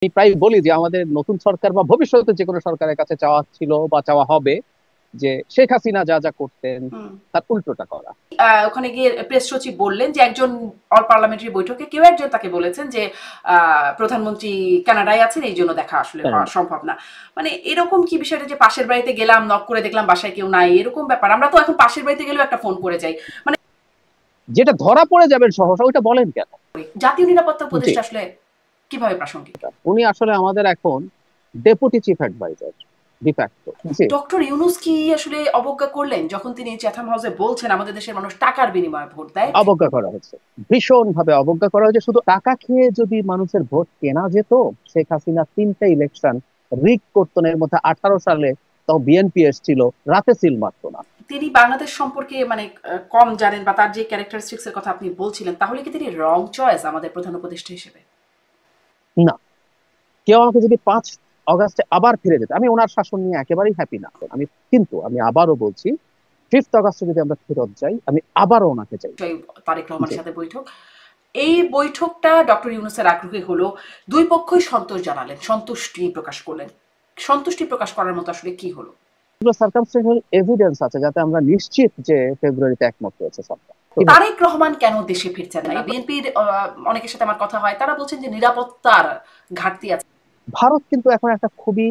আমি প্রায় বলি যে আমাদের নতুন সরকার বা ভবিষ্যতে যে কোনো সরকারের কাছে চাওয়া ছিল বা চাওয়া হবে যে শেখ হাসিনা যা যা করতেন হুম। তার উল্টোটা করা। ওখানে গিয়ে প্রেস সচিব বললেন যে একজন অল পার্লামেন্টারি বৈঠকে কেউ একজন তাকে বলেছেন যে প্রধানমন্ত্রী কানাডায় আছেন, এই জন্য দেখা আসলে কেন হওয়া না? সম্ভব না। মানে এরকম কি বিষয়টা যে পাশের বাড়িতে গেলাম, নক করে দেখলাম বাসায় কেউ নাই, এরকম ব্যাপার? আমরা তো এখন পাশের বাড়িতে গেলেও একটা ফোন করে যাই। মানে যেটা ধরা পড়ে যাবেন সহসা ওইটা বলেন কেন? জাতীয় নিরাপত্তা জি, উপদেষ্টা আসলে কিভাবে প্রাসঙ্গিক? উনি আসলে আমাদের এখন ডেপুটি চিফ অ্যাডভাইজার ডিফ্যাক্টো। জি, ডক্টর ইউনুস কি আসলে অবজ্ঞা করলেন যখন তিনি চ্যাথাম হাউসে বলছেন আমাদের দেশের মানুষ টাকার বিনিময়ে ভোট দেয়? অবজ্ঞা করা হচ্ছে, ভীষণ ভাবে অবজ্ঞা করা হয়েছে। শুধু টাকা খেয়ে যদি মানুষের ভোট কেনা যেত, শেখ হাসিনা 3টে ইলেকশন রিগ করতো না, এর মধ্যে 18 সালে তাও বিএনপি এসেছিল, রাতে সিল মারতো না। তিনি বাংলাদেশ সম্পর্কে মানে কম জানেন বা তার যে ক্যারেক্টারিস্টিক্স এর কথা আপনি বলছিলেন, তাহলে কি তিনি রং চয়েস আমাদের প্রধান উপদেষ্টা হিসেবে? না, কেউ আমাকে যদি 5 অগাস্টে আবার ফিরে যেত, আমি ওনার শাসন নিয়ে একেবারেই হ্যাপি না। আমি আবারও বলছি, 5 আগস্টে যদি আমরা ফেরত যাই, আমি আবারও ওনাকে চাই। তারেক রহমানের জি, সাথে বৈঠক, এই বৈঠকটা ডক্টর ইউনুসের আগ্রহী হলো, দুই পক্ষই সন্তোষ জানালেন, সন্তুষ্টি প্রকাশ করলেন। সন্তুষ্টি প্রকাশ করার মতো আসলে কি হলো? এগুলো সার্কামস্টেন্সিয়াল এভিডেন্স আছে যাতে আমরা নিশ্চিত যে ফেব্রুয়ারিতে একমত হয়েছে সরকার। তারেক রহমান কেন দেশে ফিরছেন না? এই বিএনপির অনেকের সাথে আমার কথা হয়, তারা বলছেন যে নিরাপত্তার ঘাটতি আছে। ভারত কিন্তু এখন একটা খুবই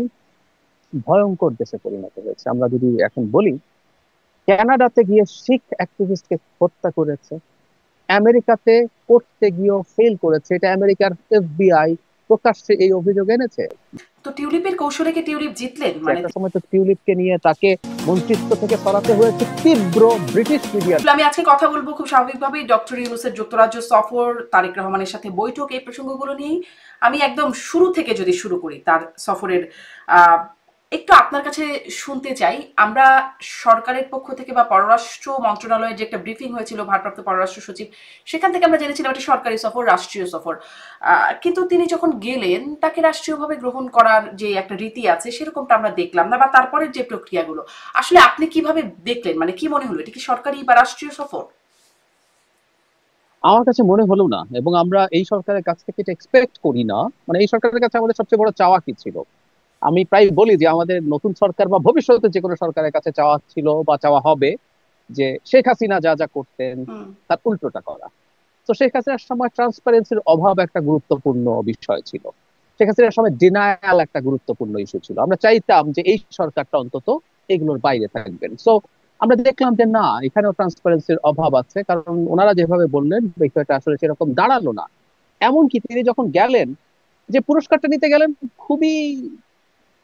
ভয়ঙ্কর দেশে পরিণত হয়েছে। আমরা যদি এখন বলি, কানাডাতে গিয়ে শিখ অ্যাক্টিভিস্টকে হত্যা করেছে, আমেরিকাতে করতে গিয়েও ফেল করেছে, এটা আমেরিকার এফবিআই প্রকাশ্যে এই অভিযোগ এনেছে। তো টিউলিপের কৌশলে কি টিউলিপ জিতলেন? যে মানে একটা সময় তো টিউলিপকে নিয়ে তাকে মন্ত্রিত্ব থেকে সরাতে হয়েছে তীব্র ব্রিটিশ মিডিয়ার। আমি আজকে কথা বলবো খুব স্বাভাবিকভাবেই ডক্টর ইউনুসের যুক্তরাজ্য সফর, তারেক রহমানের সাথে বৈঠক, এই প্রসঙ্গগুলো নিয়েই। আমি একদম শুরু থেকে যদি শুরু করি তার সফরের, আহ, একটু আপনার কাছে শুনতে চাই। আমরা সরকারের পক্ষ থেকে বা পররাষ্ট্র মন্ত্রণালয়ের যে একটা ব্রিফিং হয়েছিল ভারপ্রাপ্ত পররাষ্ট্র সচিব, সেখান থেকে আমরা জেনেছিলাম এটা সরকারি সফর, রাষ্ট্রীয় সফর। কিন্তু তিনি যখন গেলেন তাকে রাষ্ট্রীয়ভাবে গ্রহণ করার যে একটা রীতি আছে সেরকমটা আমরা দেখলাম না, বা তারপরের যে প্রক্রিয়াগুলো আসলে আপনি কিভাবে দেখলেন? মানে কি মনে হলো, এটা কি সরকারি বা রাষ্ট্রীয় সফর? আমার কাছে মনে হলো না, এবং আমরা এই সরকারের কাছ থেকে এটা এক্সপেক্ট করি না। মানে এই সরকারের কাছে আমাদের সবচেয়ে বড় চাওয়া কি ছিল? আমি প্রায় বলি যে আমাদের নতুন সরকার বা ভবিষ্যতে যে কোনো সরকারের কাছে চাওয়া ছিল বা চাওয়া হবে যে শেখ হাসিনা যা যা করতেন হুম। তার উল্টোটা করা। তো শেখ হাসিনার সময় ট্রান্সপারেন্সির অভাব একটা গুরুত্বপূর্ণ বিষয় ছিল। শেখ হাসিনার সময় ডিনায়াল একটা গুরুত্বপূর্ণ ইস্যু ছিল। আমরা চাইতাম যে এই সরকারটা অন্তত এগুলোর বাইরে থাকবেন। সো আমরা দেখলাম যে না, এখানেও ট্রান্সপারেন্সির অভাব আছে, কারণ ওনারা যেভাবে বললেন বিষয়টা আসলে সেরকম দাঁড়ালো না। এমনকি তিনি যখন গেলেন, যে পুরস্কারটা নিতে গেলেন, খুবই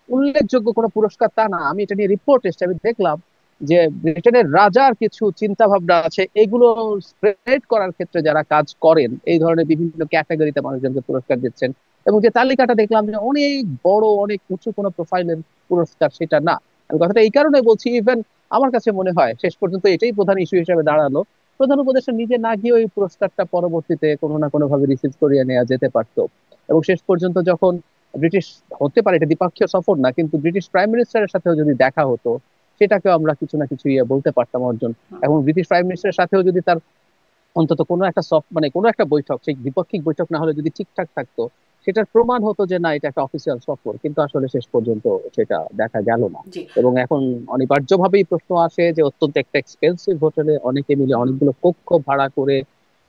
উল্লেখযোগ্য কোনো পুরস্কার তা না। আমি এটা নিয়ে রিপোর্ট এসেছে, আমি দেখলাম যে ব্রিটেনের রাজার কিছু চিন্তা ভাবনা আছে, এগুলো স্প্রেড করার ক্ষেত্রে যারা কাজ করেন, এই ধরনের বিভিন্ন ক্যাটাগরিতে মানুষজনকে পুরস্কার দিচ্ছেন। এবং যে তালিকাটা দেখলাম যে অনেক বড়, অনেক উঁচু কোনো প্রোফাইলের পুরস্কার সেটা না। আমি কথাটা এই কারণে বলছি, ইভেন আমার কাছে মনে হয় শেষ পর্যন্ত এটাই প্রধান ইস্যু হিসেবে দাঁড়ালো। প্রধান উপদেষ্টা নিজে না গিয়ে ওই পুরস্কারটা পরবর্তীতে কোনো না কোনো ভাবে রিসিভ করিয়ে নেওয়া যেতে পারতো। এবং শেষ পর্যন্ত যখন ব্রিটিশ, হতে পারে এটা দ্বিপক্ষীয় সফর না, কিন্তু ব্রিটিশ প্রাইম মিনিস্টারের সাথেও যদি দেখা হতো, সেটাকেও আমরা কিছু না কিছু বলতে পারতাম অর্জন। এবং ব্রিটিশ প্রাইম মিনিস্টারের সাথেও যদি তার অন্তত কোনো একটা মানে কোনো একটা বৈঠক, সেই দ্বিপাক্ষিক বৈঠক না হলে যদি ঠিকঠাক থাকতো, সেটার প্রমাণ হতো যে না, এটা একটা অফিসিয়াল সফর। কিন্তু আসলে শেষ পর্যন্ত সেটা দেখা গেল না। জি। এবং এখন অনিবার্যভাবেই প্রশ্ন আসে যে অত্যন্ত একটা এক্সপেন্সিভ হোটেলে অনেকে মিলে অনেকগুলো কক্ষ ভাড়া করে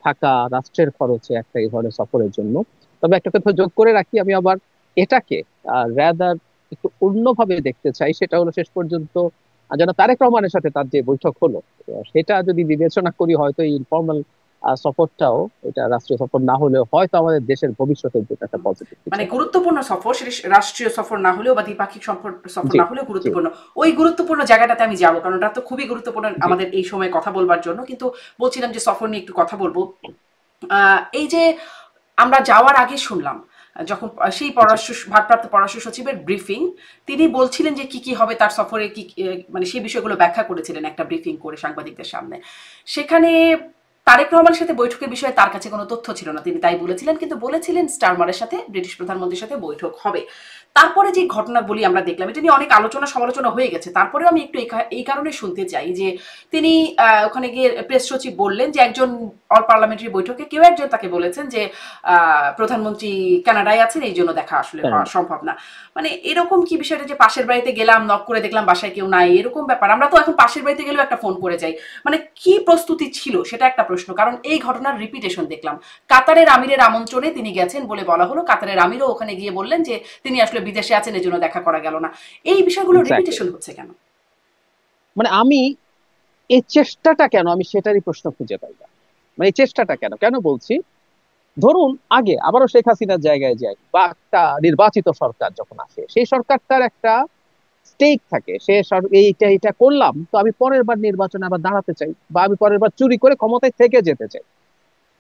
থাকা, রাষ্ট্রের খরচে একটা এই ধরনের সফরের জন্য। তবে একটা কথা যোগ করে রাখি, আমি আবার এটাকে রাদার একটু অন্যভাবে দেখতে চাই। সেটা হলো শেষ পর্যন্ত যেন তারেক রহমানের সাথে তার যে বৈঠক হলো, সেটা যদি বিবেচনা করি, হয়তো এই ইনফর্মাল সফরটাও, এটা রাষ্ট্রীয় সফর না হলেও হয়তো আমাদের দেশের ভবিষ্যতের জন্য একটা পজিটিভ কিছু মানে হবে। গুরুত্বপূর্ণ সফর, সেটা রাষ্ট্রীয় সফর না হলেও বা দ্বিপাক্ষিক সফর সফর জি, না হলেও জি, গুরুত্বপূর্ণ। ওই গুরুত্বপূর্ণ জায়গাটাতে আমি যাবো, কারণ ওটা তো খুবই গুরুত্বপূর্ণ জি, আমাদের এই সময় কথা বলবার জন্য। কিন্তু বলছিলাম যে সফর নিয়ে একটু কথা বলবো। এই যে আমরা যাওয়ার আগে শুনলাম, যখন সেই জি, ভারপ্রাপ্ত পররাষ্ট্র সচিবের ব্রিফিং, তিনি বলছিলেন যে কি কি হবে তার সফরে, কি মানে সেই বিষয়গুলো ব্যাখ্যা করেছিলেন একটা ব্রিফিং করে সাংবাদিকদের সামনে। সেখানে তারেক রহমানের সাথে বৈঠকের বিষয়ে তার কাছে কোনো তথ্য ছিল না, তিনি তাই বলেছিলেন, কিন্তু বলেছিলেন স্টারমারের সাথে ব্রিটিশ প্রধানমন্ত্রীর সাথে বৈঠক হবে। তারপরে যে ঘটনাগুলি আমরা দেখলাম, এটা নিয়ে অনেক আলোচনা সমালোচনা হয়ে গেছে, তারপরেও আমি একটু এই কারণে শুনতে চাই যে তিনি ওখানে গিয়ে প্রেস সচিব বললেন যে একজন অল পার্লামেন্টারি বৈঠকে কেউ একজন তাকে বলেছেন যে প্রধানমন্ত্রী কানাডায় আছেন, এই জন্য দেখা আসলে হওয়া সম্ভব না। মানে এরকম কি বিষয়টা যে পাশের বাড়িতে গেলাম, নক করে দেখলাম বাসায় কেউ নাই, এরকম ব্যাপার? আমরা তো এখন পাশের বাড়িতে গেলেও একটা ফোন করে যাই। মানে কি প্রস্তুতি ছিল সেটা একটা প্রশ্ন, কারণ এই ঘটনার রিপিটেশন দেখলাম। কাতারের আমিরের আমন্ত্রণে তিনি গেছেন বলে বলা হলো, কাতারের আমিরও ওখানে গিয়ে বললেন যে তিনি আসলে বিদেশে আছেন, এজন্য দেখা করা গেল না। এই বিষয়গুলো রিপিটেশন হচ্ছে কেন? মানে আমি এই চেষ্টাটা কেন, আমি সেটারই প্রশ্ন খুঁজে পাই না। মানে এই চেষ্টাটা কেন কেন বলছি, ধরুন আগে আবারও শেখ হাসিনার জায়গায় যাই, বা একটা নির্বাচিত সরকার যখন আসে, সেই সরকারটার একটা স্টেক থাকে, সে এইটা এটা করলাম তো আমি পরের বার নির্বাচনে আবার দাঁড়াতে চাই, বা আমি পরের বার চুরি করে ক্ষমতায় থেকে যেতে চাই।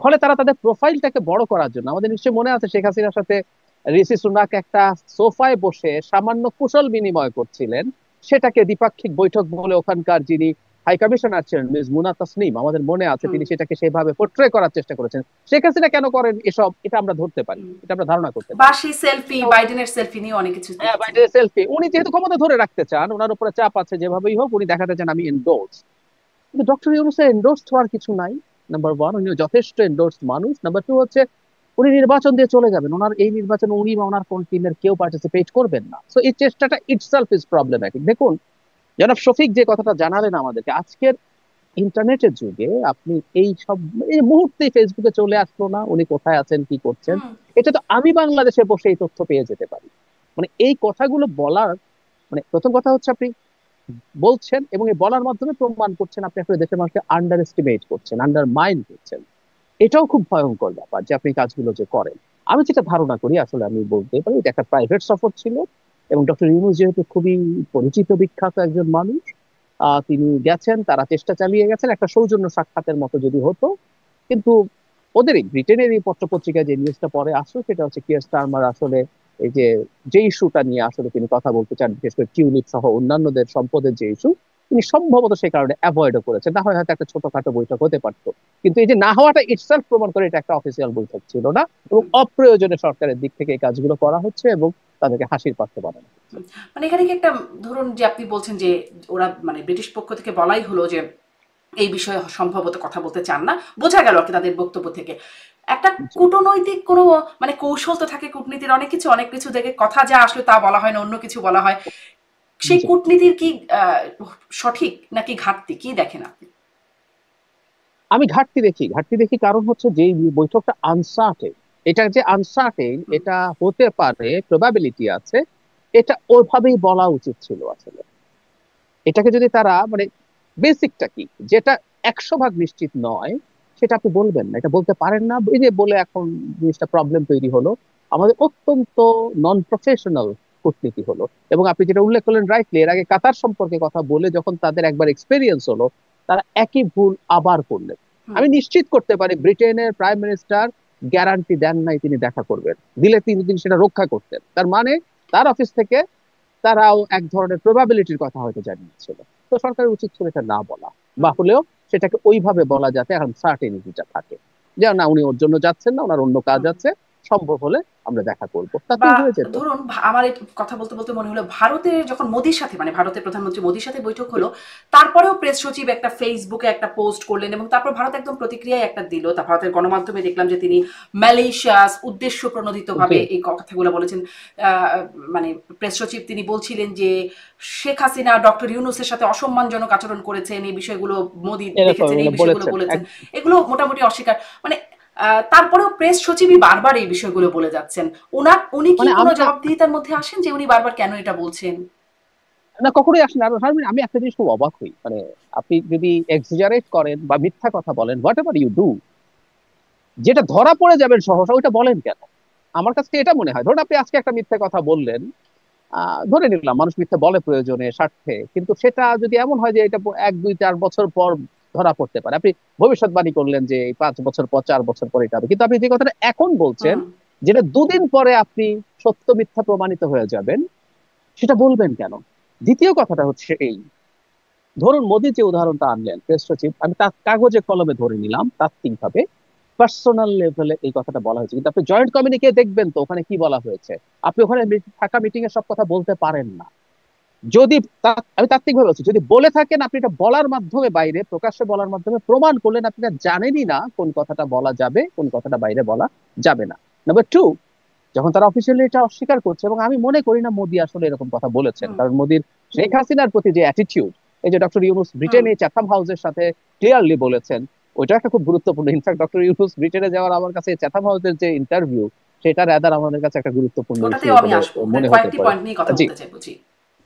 ফলে তারা তাদের প্রোফাইলটাকে বড় করার জন্য, আমাদের নিশ্চয়ই মনে আছে শেখ হাসিনার সাথে ঋষি সুনাক একটা সোফায় বসে সামান্য কুশল বিনিময় করছিলেন, সেটাকে দ্বিপাক্ষিক বৈঠক বলে ওখানকার যিনি হাই কমিশনার ছিলেন মিস মুনা তাসনিম, আমাদের মনে আছে তিনি সেটাকে সেভাবে পোট্রে করার চেষ্টা করেছেন। শেখ হাসিনা কেন করেন এসব, এটা আমরা ধরতে পারি, এটা আমরা ধারণা করতে বা পারি। সেই সেলফি, বাইডেনের সেলফি নিয়ে অনেক কিছু হ্যাঁ, দেখেছি। বাইডেনের সেলফি, উনি যেহেতু ক্ষমতা ধরে রাখতে চান, ওনার উপরে চাপ আছে, যেভাবেই হোক উনি দেখাতে চান আমি এন্ডোর্স। কিন্তু ডক্টর ইউনূসের এন্ডোর্সড হওয়ার কিছু নাই। নাম্বার ওয়ান, উনি যথেষ্ট এন্ডোর্সড মানুষ। নাম্বার টু হচ্ছে উনি নির্বাচন দিয়ে চলে যাবেন, ওনার এই নির্বাচনে উনি বা ওনার কোন টিমের কেউ পার্টিসিপেট করবেন না। সো এই চেষ্টাটা ইটসেলফ ইজ প্রবলেম্যাটিক। দেখুন, জনাব শফিক যে কথাটা জানালেন আমাদেরকে, আজকের ইন্টারনেটের যুগে আপনি এই সব, এই মুহূর্তে ফেসবুকে চলে আসলো না উনি কোথায় আছেন কি করছেন, এটা তো আমি বাংলাদেশে বসে এই তথ্য পেয়ে যেতে পারি। মানে এই কথাগুলো বলার, মানে প্রথম কথা হচ্ছে আপনি বলছেন এবং এই বলার মাধ্যমে প্রমাণ করছেন আপনি আসলে দেশের মানুষকে আন্ডার এস্টিমেট করছেন, আন্ডার মাইন্ড করছেন। এটাও খুব ভয়ঙ্কর ব্যাপার যে আপনি কাজগুলো যে করেন। আমি যেটা ধারণা করি, আসলে আমি বলতে পারি এটা একটা প্রাইভেট সফর ছিল, এবং ডক্টর ইউনূস যেহেতু খুবই পরিচিত বিখ্যাত একজন মানুষ, তিনি গেছেন, তারা চেষ্টা চালিয়ে গেছেন একটা সৌজন্য সাক্ষাতের মতো যদি হতো। কিন্তু ওদেরই ব্রিটেনেরই পত্রপত্রিকায় যে নিউজটা পরে আসলো সেটা হচ্ছে কিয়ার স্টারমার আসলে এই যে ইস্যুটা নিয়ে আসলে তিনি কথা বলতে চান, বিশেষ করে টিউলিপ সহ অন্যান্যদের সম্পদের যে ইস্যু, তিনি সম্ভবত সেই কারণে অ্যাভয়েডও করেছেন। না হয় হয়তো একটা ছোটখাটো বৈঠক হতে পারতো, কিন্তু এই যে না হওয়াটা ইটসেলফ প্রমাণ করে এটা একটা অফিসিয়াল বৈঠক ছিল না, এবং অপ্রয়োজনে সরকারের দিক থেকে এই কাজগুলো করা হচ্ছে এবং তাদেরকে হাসির পাত্র বানানো হচ্ছে। মানে এখানে কি একটা, ধরুন যে আপনি বলছেন যে ওরা মানে ব্রিটিশ পক্ষ থেকে বলাই হলো যে এই বিষয়ে সম্ভবত কথা বলতে চান না, বোঝা গেল আর কি তাদের বক্তব্য থেকে। একটা জি, কূটনৈতিক কোনো মানে কৌশল তো থাকে কূটনীতির, অনেক কিছু দেখে কথা যা আসলে তা বলা হয় না, অন্য কিছু বলা হয়। সেই জি। কূটনীতির কি সঠিক নাকি ঘাটতি, কি দেখেন আপনি? আমি ঘাটতি দেখি কারণ হচ্ছে যে বৈঠকটা আনসার্টেন, এটা যে আনসার্টেন, হুম, এটা হতে পারে, প্রবাবিলিটি আছে, এটা ওইভাবেই বলা উচিত ছিল আসলে। এটাকে যদি তারা মানে বেসিকটা কি, যেটা 100 ভাগ নিশ্চিত নয়, সেটা আপনি বলবেন না, এটা বলতে পারেন না, এই যে বলে এখন জিনিসটা প্রবলেম তৈরি হলো। আমাদের অত্যন্ত নন প্রফেশনাল কূটনীতি হলো। এবং আপনি যেটা উল্লেখ করলেন রাইটলি, এর আগে কাতার সম্পর্কে কথা বলে যখন তাদের একবার এক্সপেরিয়েন্স হলো, তারা একই ভুল আবার করলেন। হুম, আমি নিশ্চিত করতে পারি ব্রিটেনের প্রাইম মিনিস্টার গ্যারান্টি দেন নাই তিনি দেখা করবেন, দিলে তিনি সেটা রক্ষা করতেন। তার মানে তার অফিস থেকে তারাও এক ধরনের প্রবাবিলিটির কথা হয়তো জানিয়েছিল। তো সরকারের উচিত ছিল এটা না বলা, বা হুম। হলেও সেটাকে ওইভাবে বলা যাতে এখন সার্টেনিটিটা থাকে, যে না উনি ওর জন্য যাচ্ছেন না, ওনার অন্য কাজ হুম। আছে, সম্ভব হলে আমরা দেখা করবো, বা তাতেই হয়ে যেত। ধরুন আমার এই কথা বলতে বলতে মনে হলো, ভারতের যখন মোদির সাথে মানে ভারতের প্রধানমন্ত্রী মোদির সাথে বৈঠক হলো, তারপরেও প্রেস সচিব একটা ফেসবুকে একটা পোস্ট করলেন এবং তারপর ভারত একদম প্রতিক্রিয়ায় একটা দিল। তা ভারতের গণমাধ্যমে দেখলাম যে তিনি ম্যালেশিয়াস উদ্দেশ্য প্রণোদিত জি, ভাবে এই কথাগুলো বলেছেন। আহ, মানে প্রেস সচিব তিনি বলছিলেন যে শেখ হাসিনা ডক্টর ইউনূসের সাথে অসম্মানজনক আচরণ করেছেন, এই বিষয়গুলো মোদি এরকম দেখেছেন, এই এগুলো বিষয়গুলো বলেছেন বলেছেন। এগুলো মোটামুটি অস্বীকার, মানে তারপরেও প্রেস সচিবই বারবার এই বিষয়গুলো বলে যাচ্ছেন। উনি কি মানে কোনো আমরা, জবাবদিহিতার মধ্যে আসেন যে উনি বারবার কেন এটা বলছেন? না কখনোই আসেন। আর শারমিন, আমি একটা জিনিস খুব অবাক হই, মানে আপনি যদি এক্সাজারেট করেন বা মিথ্যা কথা বলেন, হোয়াট এভার ইউ ডু, যেটা ধরা পড়ে যাবেন সহসা ওইটা বলেন কেন? আমার কাছে এটা মনে হয়, ধরুন আপনি আজকে একটা মিথ্যা কথা বললেন, ধরে নিলাম মানুষ মিথ্যা বলে প্রয়োজনে স্বার্থে, কিন্তু সেটা যদি এমন হয় যে এটা 1 2 4 বছর পর ধরা পড়তে পারে, আপনি ভবিষ্যৎবাণী করলেন যে এই 5 বছর পর 4 বছর পরে এটা হবে, কিন্তু আপনি যে কথাটা এখন বলছেন, হুম, যেটা 2 দিন পরে আপনি সত্য মিথ্যা প্রমাণিত হয়ে যাবেন, সেটা বলবেন কেন? দ্বিতীয় কথাটা হচ্ছে এই, ধরুন মোদী যে উদাহরণটা আনলেন, প্রেস সচিব, আমি তার কাগজে কলমে ধরে নিলাম তাত্ত্বিকভাবে, পার্সোনাল লেভেলে এই কথাটা বলা হয়েছে, কিন্তু আপনি জয়েন্ট কমিউনিকে দেখবেন তো ওখানে কি বলা হয়েছে। আপনি ওখানে থাকা মিটিং এ সব কথা বলতে পারেন না। যদি আমি তাত্ত্বিকভাবে বলছি, যদি বলে থাকেন আপনি এটা বলার মাধ্যমে, বাইরে প্রকাশ্যে বলার মাধ্যমে প্রমাণ করলেন আপনি এটা জানেনই না কোন কথাটা বলা যাবে কোন কথাটা বাইরে বলা যাবে না। নাম্বার টু, যখন তারা অফিসিয়ালি এটা অস্বীকার করছে, এবং আমি মনে করি না মোদী আসলে এরকম কথা বলেছেন, কারণ মোদীর শেখ হাসিনার প্রতি যে অ্যাটিটিউড, এই যে ডক্টর ইউনুস ব্রিটেনে চ্যাথাম হাউসের সাথে ক্লিয়ারলি বলেছেন, ওইটা একটা খুব গুরুত্বপূর্ণ। ইনফ্যাক্ট ডক্টর ইউনুস ব্রিটেনে যাওয়ার আমার কাছে চ্যাথাম হাউসের যে ইন্টারভিউ, সেটা রাদার আমাদের কাছে একটা গুরুত্বপূর্ণ ইস্যু ওটাতেও আমি বলে আসবো, মনে হতে কয়েকটি পারে। পয়েন্ট নিয়ে কথা জি, বলতে চাইবো। জি।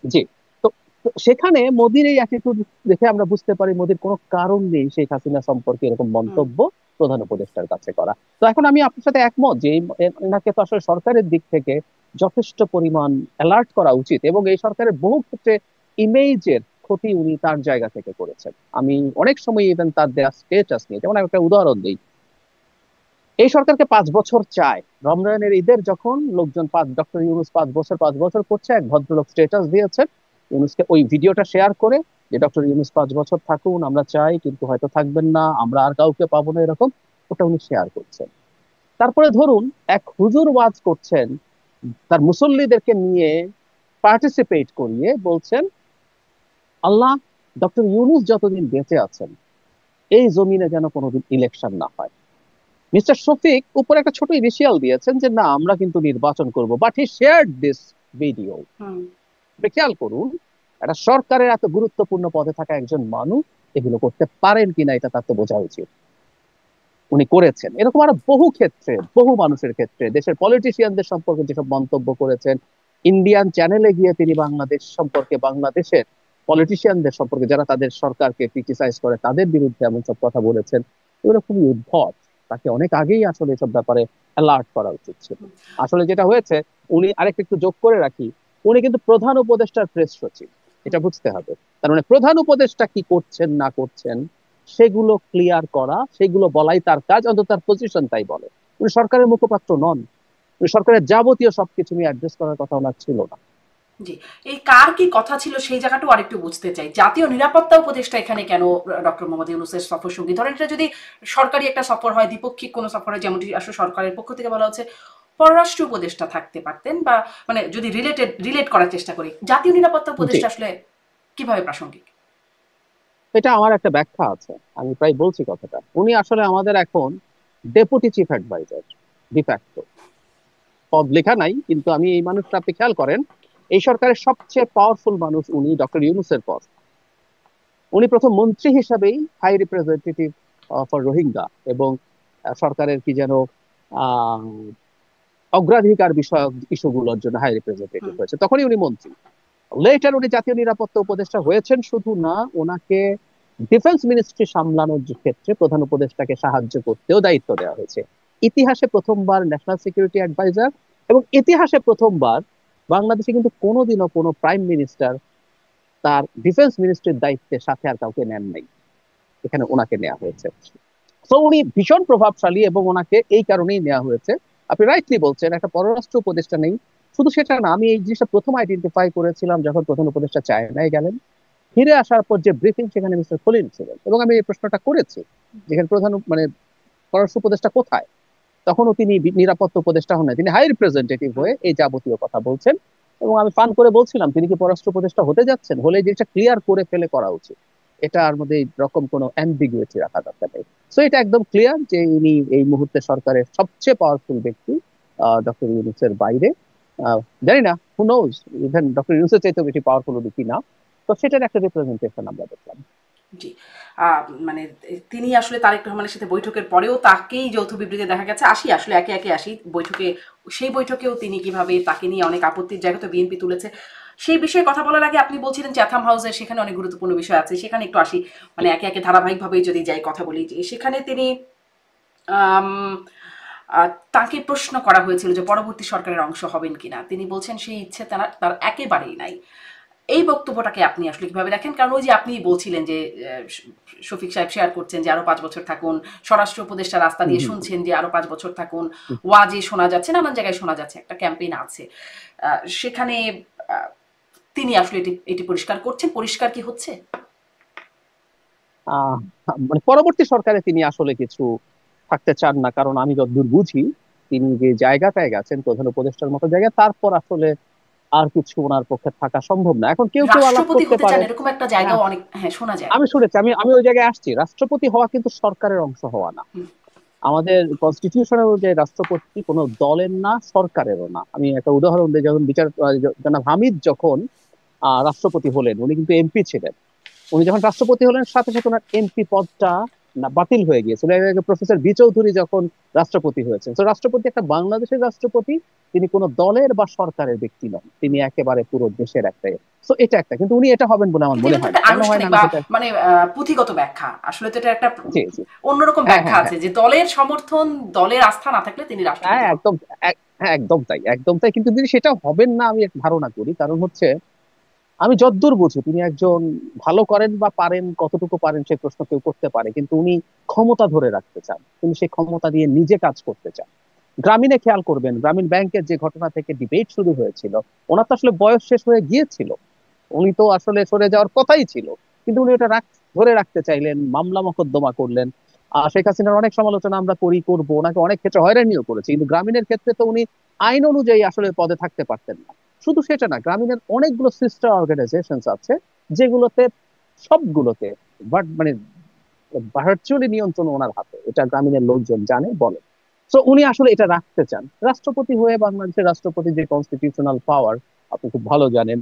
জি। তো তো সেখানে মোদির এই অ্যাটিটিউড দেখে আমরা বুঝতে পারি মোদির কোনো কারণ নেই শেখ হাসিনা সম্পর্কে এরকম মন্তব্য প্রধান উপদেষ্টার কাছে করা। তো এখন আমি আপনার সাথে একমত যে এনাকে তো আসলে সরকারের দিক থেকে যথেষ্ট পরিমাণ অ্যালার্ট করা উচিত, এবং এই সরকারের বহু ক্ষেত্রে ইমেজের ক্ষতি উনি তার জায়গা থেকে করেছেন। আমি অনেক সময় ইভেন তার দেওয়া স্টেটাস নিয়ে, যেমন আমি একটা উদাহরণ দিই, এই সরকারকে 5 বছর চায়। রমজানের ঈদের যখন লোকজন ডক্টর ইউনুস 5 বছর 5 বছর করছে, এক ভদ্রলোক স্টেটাস দিয়েছেন ইউনুসকে ওই ভিডিওটা শেয়ার করে, যে ডক্টর ইউনুস 5 বছর থাকুন, আমরা চাই, কিন্তু হয়তো থাকবেন না, আমরা আর কাউকে পাবো না, এরকম ওটা উনি শেয়ার করছেন। তারপরে ধরুন এক হুজুর ওয়াজ করছেন, তার মুসল্লিদেরকে নিয়ে পার্টিসিপেট করিয়ে বলছেন, আল্লাহ, ডক্টর ইউনুস যতদিন বেঁচে আছেন এই জমিনে যেন কোনোদিন ইলেকশন না হয়। মিস্টার শফিক উপরে একটা ছোট ইনিশিয়াল দিয়েছেন যে না, আমরা কিন্তু নির্বাচন করব, but he shared this video. খেয়াল করুন, একটা সরকারের এত গুরুত্বপূর্ণ পদে থাকা একজন মানুষ এগুলো করতে পারেন কিনা এটা তার তো বোঝা উচিত। উনি করেছেন। এরকম আরো বহু ক্ষেত্রে, বহু মানুষের ক্ষেত্রে, দেশের পলিটিশিয়ানদের সম্পর্কে যেসব মন্তব্য করেছেন, ইন্ডিয়ান চ্যানেলে গিয়ে তিনি বাংলাদেশ সম্পর্কে, বাংলাদেশের পলিটিশিয়ানদের সম্পর্কে যারা তাদের সরকারকে ক্রিটিসাইজ করে তাদের বিরুদ্ধে এমন সব কথা বলেছেন, এগুলো খুবই উদ্ভট। তাকে অনেক আগেই আসলে এসব ব্যাপারে অ্যালার্ট করা উচিত ছিল। আসলে যেটা হয়েছে, উনি আরেকটা একটু যোগ করে রাখি, উনি কিন্তু প্রধান উপদেষ্টার প্রেস সচিব, এটা বুঝতে হবে। তার মানে প্রধান উপদেষ্টা কি করছেন না করছেন সেগুলো ক্লিয়ার করা, সেগুলো বলাই তার কাজ, অন্তত তার পজিশন তাই বলে। উনি সরকারের মুখপাত্র নন, উনি সরকারের যাবতীয় সবকিছু নিয়ে অ্যাড্রেস করার কথা ওনার ছিল না। জি, এই কার কি কথা ছিল সেই জায়গাটাও আরেকটু বুঝতে চাই। জাতীয় নিরাপত্তা উপদেষ্টা এখানে কেন ডক্টর মোহাম্মদ ইউনূসের সফর সঙ্গী? ধরেন এটা যদি সরকারি একটা সফর হয়, দ্বিপক্ষিক কোনো সফর হয়, যেমনটি আসলে সরকারের পক্ষ থেকে বলা হচ্ছে, পররাষ্ট্র উপদেষ্টা থাকতে পারতেন, বা মানে যদি রিলেট করার চেষ্টা করি, জাতীয় নিরাপত্তা জি, উপদেষ্টা আসলে কিভাবে প্রাসঙ্গিক? এটা আমার একটা ব্যাখ্যা আছে, আমি প্রায় বলছি কথাটা। উনি আসলে আমাদের এখন ডেপুটি চিফ অ্যাডভাইজার, ডিফ্যাক্টো। পদ লেখা নাই, কিন্তু আমি এই মানুষটা, আপনি খেয়াল করেন, এই সরকারের সবচেয়ে পাওয়ারফুল মানুষ উনি, ডক্টর ইউনূসের পর। উনি প্রথম মন্ত্রী হিসাবেই হাই রিপ্রেজেন্টেটিভ ফর রোহিঙ্গা এবং সরকারের কি যেন আহ অগ্রাধিকার বিষয়ক ইস্যুগুলোর জন্য হাই রিপ্রেজেন্টেটিভ হয়েছে, তখনই উনি মন্ত্রী। লেটার উনি জাতীয় নিরাপত্তা উপদেষ্টা হয়েছেন, শুধু না, ওনাকে ডিফেন্স মিনিস্ট্রি সামলানোর ক্ষেত্রে প্রধান উপদেষ্টাকে সাহায্য করতেও দায়িত্ব দেওয়া হয়েছে। ইতিহাসে প্রথমবার ন্যাশনাল সিকিউরিটি অ্যাডভাইজার, এবং ইতিহাসে প্রথমবার বাংলাদেশে কিন্তু কোনোদিনও কোনো প্রাইম মিনিস্টার তার ডিফেন্স মিনিস্ট্রির দায়িত্বের সাথে আর কাউকে নেন নাই, এখানে ওনাকে নেওয়া হয়েছে। তো উনি ভীষণ প্রভাবশালী এবং ওনাকে এই কারণেই নেওয়া হয়েছে। আপনি রাইটলি বলছেন, একটা পররাষ্ট্র উপদেষ্টা নেই, শুধু সেটা না, আমি এই জিনিসটা প্রথম আইডেন্টিফাই করেছিলাম যখন প্রধান উপদেষ্টা চায়নায় গেলেন। ফিরে আসার পর যে ব্রিফিং, সেখানে মিস্টার খলিল ছিলেন, এবং আমি এই প্রশ্নটা করেছি যেখানে প্রধান মানে পররাষ্ট্র উপদেষ্টা কোথায়, তখনও তিনি নিরাপত্তা উপদেষ্টা হন না, তিনি হাই রিপ্রেজেন্টেটিভ হয়ে এই যাবতীয় কথা বলছেন। এবং আমি ফান করে বলছিলাম, তিনি কি পররাষ্ট্র উপদেষ্টা হতে যাচ্ছেন, হলে এই জিনিসটা ক্লিয়ার করে ফেলে করা উচিত, এটার মধ্যে রকম কোনো অ্যাম্বিগুইটি রাখা দরকার নেই। সো এটা একদম ক্লিয়ার যে ইনি এই মুহূর্তে সরকারের সবচেয়ে পাওয়ারফুল ব্যক্তি, ডক্টর ইউনূসের বাইরে। জানি না, হু নোজ, ইভেন ডক্টর ইউনূসের চাইতেও বেশি পাওয়ারফুল উনি কিনা। তো সেটার একটা রিপ্রেজেন্টেশন আমরা দেখলাম। জি, মানে তিনি আসলে তারেক রহমানের সাথে বৈঠকের পরেও তাকেই যৌথ বিবৃতি দেখা গেছে। আসলে একে একে আসি বৈঠকে, সেই বৈঠকেও তিনি কিভাবে তাকে নিয়ে অনেক আপত্তির জায়গা তো বিএনপি তুলেছে। সেই বিষয়ে কথা বলার আগে আপনি বলছিলেন চ্যাথাম হাউসের সেখানে অনেক গুরুত্বপূর্ণ বিষয় আছে, সেখানে একটু আসি। মানে একে একে ধারাবাহিকভাবেই যদি যাই কথা বলি, যে সেখানে তিনি তাকে প্রশ্ন করা হয়েছিল যে পরবর্তী সরকারের অংশ হবেন কিনা। তিনি বলছেন সেই ইচ্ছে তার একেবারেই নাই। এই বক্তব্যটাকে আপনি আসলে কিভাবে দেখেন? কারণ ওই যে আপনি বলছিলেন যে শফিক সাহেব শেয়ার করছেন যে আরো 5 বছর থাকুন, স্বরাষ্ট্র উপদেষ্টা রাস্তা দিয়ে শুনছেন যে আরো 5 বছর থাকুন, ওয়াজে শোনা যাচ্ছে, নানান জায়গায় শোনা যাচ্ছে, একটা ক্যাম্পেইন আছে সেখানে। তিনি আসলে এটি পরিষ্কার করছেন, পরিষ্কার কি হচ্ছে? আহ মানে পরবর্তী সরকারে তিনি আসলে কিছু থাকতে চান না, কারণ আমি যতদূর বুঝি তিনি যে জায়গাটায় গেছেন প্রধান উপদেষ্টার মতো জায়গায়, তারপর আসলে আর কিছু ওনার পক্ষে থাকা সম্ভব না। এখন কেউ কেউ আলাপ রাষ্ট্রপতি করতে হতে চান পারে। এরকম একটা হ্যাঁ, জায়গাও অনেক, হ্যাঁ, শোনা যায়। আমি শুনেছি, আমি আমি ওই জায়গায় আসছি। রাষ্ট্রপতি হওয়া কিন্তু সরকারের অংশ হওয়া না। হুম, আমাদের কনস্টিটিউশনের অনুযায়ী রাষ্ট্রপতি কোনো দলের না, সরকারেরও না। আমি একটা উদাহরণ দিই, যখন জনাব হামিদ যখন রাষ্ট্রপতি হলেন, উনি কিন্তু এমপি ছিলেন। উনি যখন রাষ্ট্রপতি হলেন, সাথে সাথে ওনার এমপি পদটা না বাতিল হয়ে গিয়েছিল। এর আগে প্রফেসর বি চৌধুরী যখন রাষ্ট্রপতি হয়েছেন, তো রাষ্ট্রপতি একটা বাংলাদেশের রাষ্ট্রপতি, তিনি কোনো দলের বা সরকারের ব্যক্তি নন, তিনি একেবারে পুরো দেশের একটাই। তো এটা একটা, কিন্তু উনি এটা হবেন বলে আমার কিন্তু মনে এটা তো হয় না। একটা কেন হয় না আনুষ্ঠানিক আমি বা সেটা, মানে পুঁথিগত ব্যাখ্যা, আসলে তো এটা একটা জি জি, অন্যরকম হ্যাঁ ব্যাখ্যা হ্যাঁ হ্যাঁ আছে যে দলের সমর্থন, দলের আস্থা না থাকলে তিনি হ্যাঁ রাষ্ট্রপতি হন। একদম, হ্যাঁ একদম তাই, একদম তাই। কিন্তু তিনি সেটা হবেন না আমি এক ধারণা করি। কারণ হচ্ছে, আমি যতদূর বুঝি তিনি একজন ভালো করেন বা পারেন, কতটুকু পারেন সে প্রশ্ন কেউ করতে পারে, কিন্তু উনি ক্ষমতা ধরে রাখতে চান, তিনি সেই ক্ষমতা দিয়ে নিজে কাজ করতে চান। গ্রামীণে খেয়াল করবেন, গ্রামীণ ব্যাংকের যে ঘটনা থেকে ডিবেট শুরু হয়েছিল, ওনার তো আসলে বয়স শেষ হয়ে গিয়েছিল, উনি তো আসলে সরে যাওয়ার কথাই ছিল, কিন্তু উনি ওটা ধরে রাখতে চাইলেন, মামলা মোকদ্দমা করলেন। শেখ হাসিনার অনেক সমালোচনা আমরা করব, ওনাকে অনেক ক্ষেত্রে হয়রানিও করেছি, কিন্তু গ্রামীণের ক্ষেত্রে তো উনি আইন অনুযায়ী আসলে পদে থাকতে পারতেন না। শুধু সেটা না, গ্রামীণের অনেকগুলো সিস্টার অর্গানাইজেশন আছে, যেগুলোতে সবগুলোতে মানে ভার্চুয়ালি নিয়ন্ত্রণ ওনার হাতে, এটা গ্রামীণের লোকজন জানে, বলে। তো উনি আসলে এটা রাখতে চান। রাষ্ট্রপতি হয়ে, বাংলাদেশের রাষ্ট্রপতি যে কনস্টিটিউশনাল পাওয়ার, আপনি খুব ভালো জানেন।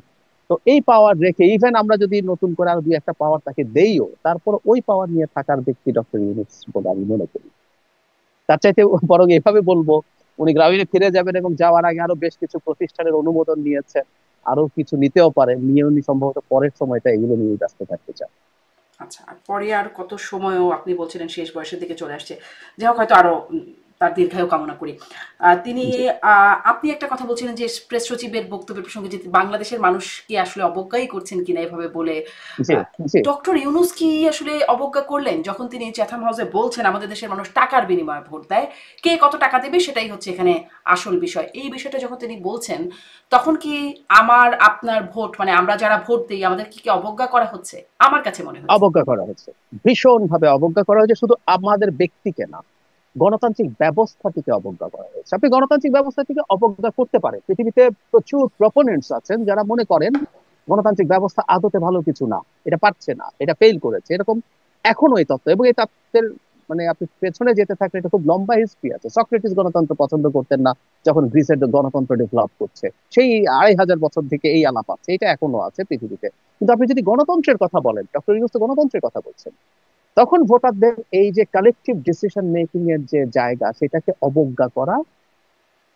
তো এই পাওয়ার রেখে, ইভেন আমরা যদি নতুন করে আরো দুই একটা পাওয়ার তাকে দেইও, তারপর ওই পাওয়ার নিয়ে থাকার ব্যক্তি ডক্টর ইউনূস বলে আমি মনে করি। তার চাইতে বরং এভাবে বলবো, উনি গ্রামীণে ফিরে যাবেন এবং যাওয়ার আগে আরো বেশ কিছু প্রতিষ্ঠানের অনুমোদন নিয়েছেন, আরো কিছু নিতেও পারেন, নিয়ে উনি সম্ভবত পরের সময়টা এগুলো নিয়ে ব্যস্ত থাকতে চান। আচ্ছা, আর পরে আর কত সময়ও আপনি বলছিলেন শেষ বয়সের দিকে চলে আসছে। যাই হোক, হয়তো আরো তার দীর্ঘায়ু কামনা করি। তিনি জি আপনি একটা কথা বলছিলেন যে প্রেস সচিবের বক্তব্যের প্রসঙ্গে যে বাংলাদেশের মানুষ কি আসলে অবজ্ঞাই করছেন কিনা এভাবে বলে। জি জি। ডক্টর ইউনূস কি আসলে অবজ্ঞা করলেন যখন তিনি চ্যাথাম হাউসে বলছেন আমাদের দেশের মানুষ টাকার বিনিময়ে ভোট দেয়, কে কত টাকা দেবে সেটাই হচ্ছে এখানে আসল বিষয়। এই বিষয়টা যখন তিনি বলছেন, তখন কি আমার আপনার ভোট, মানে আমরা যারা ভোট দিই আমাদের কি অবজ্ঞা করা হচ্ছে? আমার কাছে মনে হচ্ছে। অবজ্ঞা করা হচ্ছে, ভীষণ ভাবে অবজ্ঞা করা হয়েছে। শুধু আমাদের ব্যক্তিকে না, গণতান্ত্রিক ব্যবস্থাটিকে অবজ্ঞা করা হয়েছে। আপনি গণতান্ত্রিক ব্যবস্থাটিকে অবজ্ঞা করতে পারেন, পৃথিবীতে প্রচুর প্রপোনেন্টস আছেন যারা মনে করেন গণতান্ত্রিক ব্যবস্থা আদতে ভালো কিছু না, এটা পারছে না, এটা ফেল করেছে, এরকম এখনো এই তত্ত্ব। এবং এই তত্ত্বের মানে আপনি পেছনে যেতে থাকলে এটা খুব লম্বা হিস্ট্রি আছে। সক্রেটিস গণতন্ত্র পছন্দ করতেন না, যখন গ্রিসের গণতন্ত্র ডেভেলপ করছে, সেই 2500 বছর থেকে এই আলাপ আছে, এটা এখনো আছে পৃথিবীতে। কিন্তু আপনি যদি গণতন্ত্রের কথা বলেন, ডক্টর ইউনূস তো গণতন্ত্রের কথা বলছেন, তখন ভোটারদের এই যে কালেকটিভ ডিসিশন মেকিং এর যে জায়গা, সেটাকে অবজ্ঞা করা,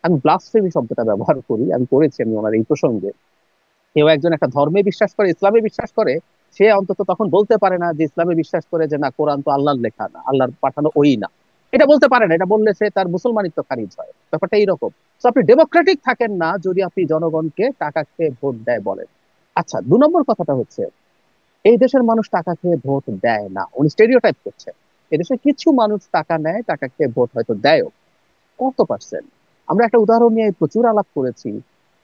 আমি ব্লাসফেমি শব্দটা ব্যবহার করি, আমি করেছি আমি ওনার এই প্রসঙ্গে। কেউ একজন একটা ধর্মে বিশ্বাস করে, ইসলামে বিশ্বাস করে, সে অন্তত তখন বলতে পারে না যে ইসলামে বিশ্বাস করে যে না, কোরআন তো আল্লাহর লেখা না, আল্লাহর পাঠানো ওই না, এটা বলতে পারে না। এটা বললে সে তার মুসলমানিত্ব খারিজ হয়, ব্যাপারটা এইরকম। তো আপনি ডেমোক্রেটিক থাকেন না যদি আপনি জনগণকে টাকা খেয়ে ভোট দেয় বলেন। আচ্ছা, 2 নম্বর কথাটা হচ্ছে, এই দেশের মানুষ টাকা খেয়ে ভোট দেয় না, উনি স্টেরিওটাইপ করছেন। এদেশে কিছু মানুষ টাকা নেয়, টাকা খেয়ে ভোট হয়তো দেয়ও, কত পার্সেন্ট? আমরা একটা উদাহরণ নিয়ে প্রচুর আলাপ করেছি।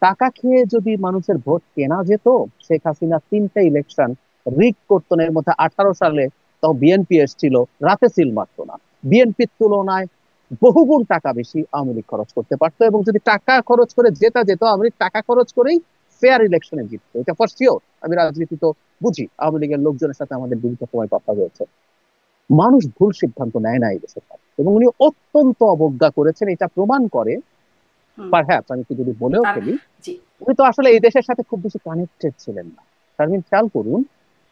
টাকা খেয়ে যদি মানুষের ভোট কেনা যেত, শেখ হাসিনা 3টে ইলেকশন রিগ করতো না। এর মধ্যে 18 সালে তখন বিএনপি এসেছিল, রাতে সিল মারতো না। বিএনপির তুলনায় বহুগুণ টাকা বেশি আওয়ামী লীগ খরচ করতে পারতো, এবং যদি টাকা খরচ করে জেতা যেত, আওয়ামী লীগ টাকা খরচ করেই ফেয়ার ইলেকশনে জিততো, এটা ফর শিওর। আমি রাজনীতি তো বুঝি, আওয়ামী লীগের লোকজনের সাথে আমাদের বিভিন্ন সময় কথা হয়েছে। মানুষ ভুল সিদ্ধান্ত নেয় না এই দেশে, এবং উনি অত্যন্ত অবজ্ঞা করেছেন, এটা প্রমাণ করে। হুম। পারহ্যাপস আমি কি যদি বলেও তার, ফেলি, জি। উনি তো আসলে এই দেশের সাথে খুব বেশি কানেক্টেড ছিলেন না। তারমিন, খেয়াল করুন,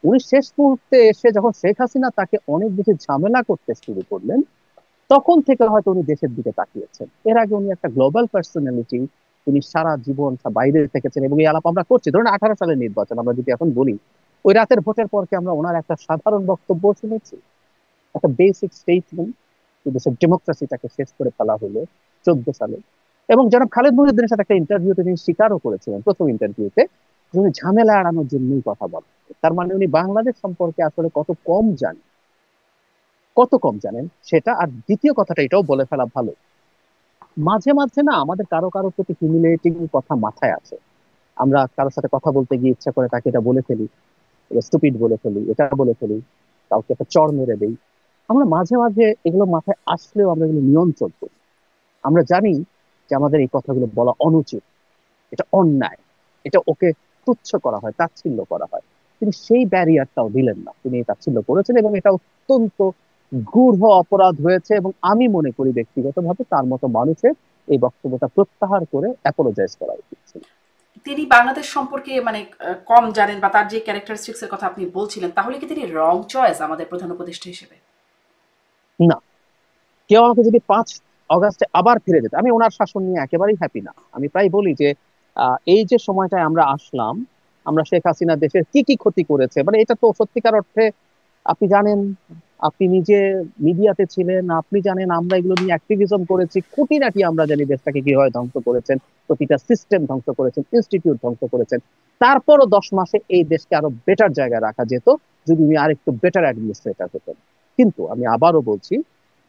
উনি শেষ মুহূর্তে এসে যখন শেখ হাসিনা তাকে অনেক বেশি ঝামেলা করতে শুরু করলেন, তখন থেকে হয়তো উনি দেশের দিকে তাকিয়েছেন। এর আগে উনি একটা গ্লোবাল পার্সোনালিটি, তিনি সারা জীবন বাইরে থেকেছেন। এবং এই আলাপ আমরা করছি, ধরুন 18 সালের নির্বাচন আমরা যদি এখন বলি, ওই রাতের ভোটের পর কি আমরা ওনার একটা সাধারণ বক্তব্য শুনেছি, একটা বেসিক স্টেটমেন্ট, দেশের ডেমোক্রেসিটাকে শেষ করে ফেলা হলো 14 সালে? এবং জনাব খালেদ মহিউদ্দিনের সাথে একটা ইন্টারভিউতে তিনি স্বীকারও করেছিলেন, প্রথম ইন্টারভিউতে, যে উনি ঝামেলা এড়ানোর জন্যই কথা বলেন। তার মানে উনি বাংলাদেশ সম্পর্কে আসলে কত কম জানেন সেটা। আর দ্বিতীয় কথাটা এটাও বলে ফেলা ভালো, মাঝে মাঝে না আমাদের কারো কারো প্রতি হিউমিলিয়েটিং কথা মাথায় আছে। আমরা কারোর সাথে কথা বলতে গিয়ে ইচ্ছা করে তাকে এটা বলে ফেলি, স্টুপিড বলে ফেলি, এটা বলে ফেলি। কাউকে একটা চড় মেরে দেই। আমরা মাঝে মাঝে এগুলো মাথায় আসলেও আমরা এগুলো নিয়ন্ত্রণ করি। আমরা জানি যে আমাদের এই কথাগুলো বলা অনুচিত, এটা অন্যায়, এটা ওকে তুচ্ছ করা হয়, তাচ্ছিল্য করা হয়। তিনি সেই ব্যারিয়ারটাও দিলেন না, তিনি এই তাচ্ছিল্য করেছেন এবং এটা অত্যন্ত গূঢ় অপরাধ হয়েছে। এবং আমি মনে করি ব্যক্তিগতভাবে তার মতো মানুষের এই বক্তব্যটা প্রত্যাহার করে অ্যাপোলোজাইজ করা উচিত ছিল। তিনি বাংলাদেশ সম্পর্কে মানে কম জানেন বা তার যে ক্যারেক্টারিস্টিক্স এর কথা আপনি বলছিলেন, তাহলে কি তিনি রং চয়েস আমাদের প্রধান উপদেষ্টা হিসেবে? না, কেউ আমাকে যদি 5 অগাস্টে আবার ফিরে যেত, আমি ওনার শাসন নিয়ে একেবারেই হ্যাপি না। আমি প্রায় বলি যে এই যে সময়টায় আমরা আসলাম, আমরা শেখ হাসিনা দেশের কি কি ক্ষতি করেছে, মানে এটা তো সত্যিকার অর্থে আপনি জানেন, আপনি নিজে মিডিয়াতে ছিলেন, আপনি জানেন আমরা এগুলো নিয়ে অ্যাক্টিভিজম করেছি, খুঁটিনাটি আমরা জানি দেশটাকে কিভাবে ধ্বংস করেছেন, প্রতিটা সিস্টেম ধ্বংস করেছেন, ইনস্টিটিউট ধ্বংস করেছেন। তারপরও 10 মাসে এই দেশকে আরো বেটার জায়গায় রাখা যেত যদি উনি আরেকটু বেটার অ্যাডমিনিস্ট্রেটর হতেন। কিন্তু আমি আবারও বলছি,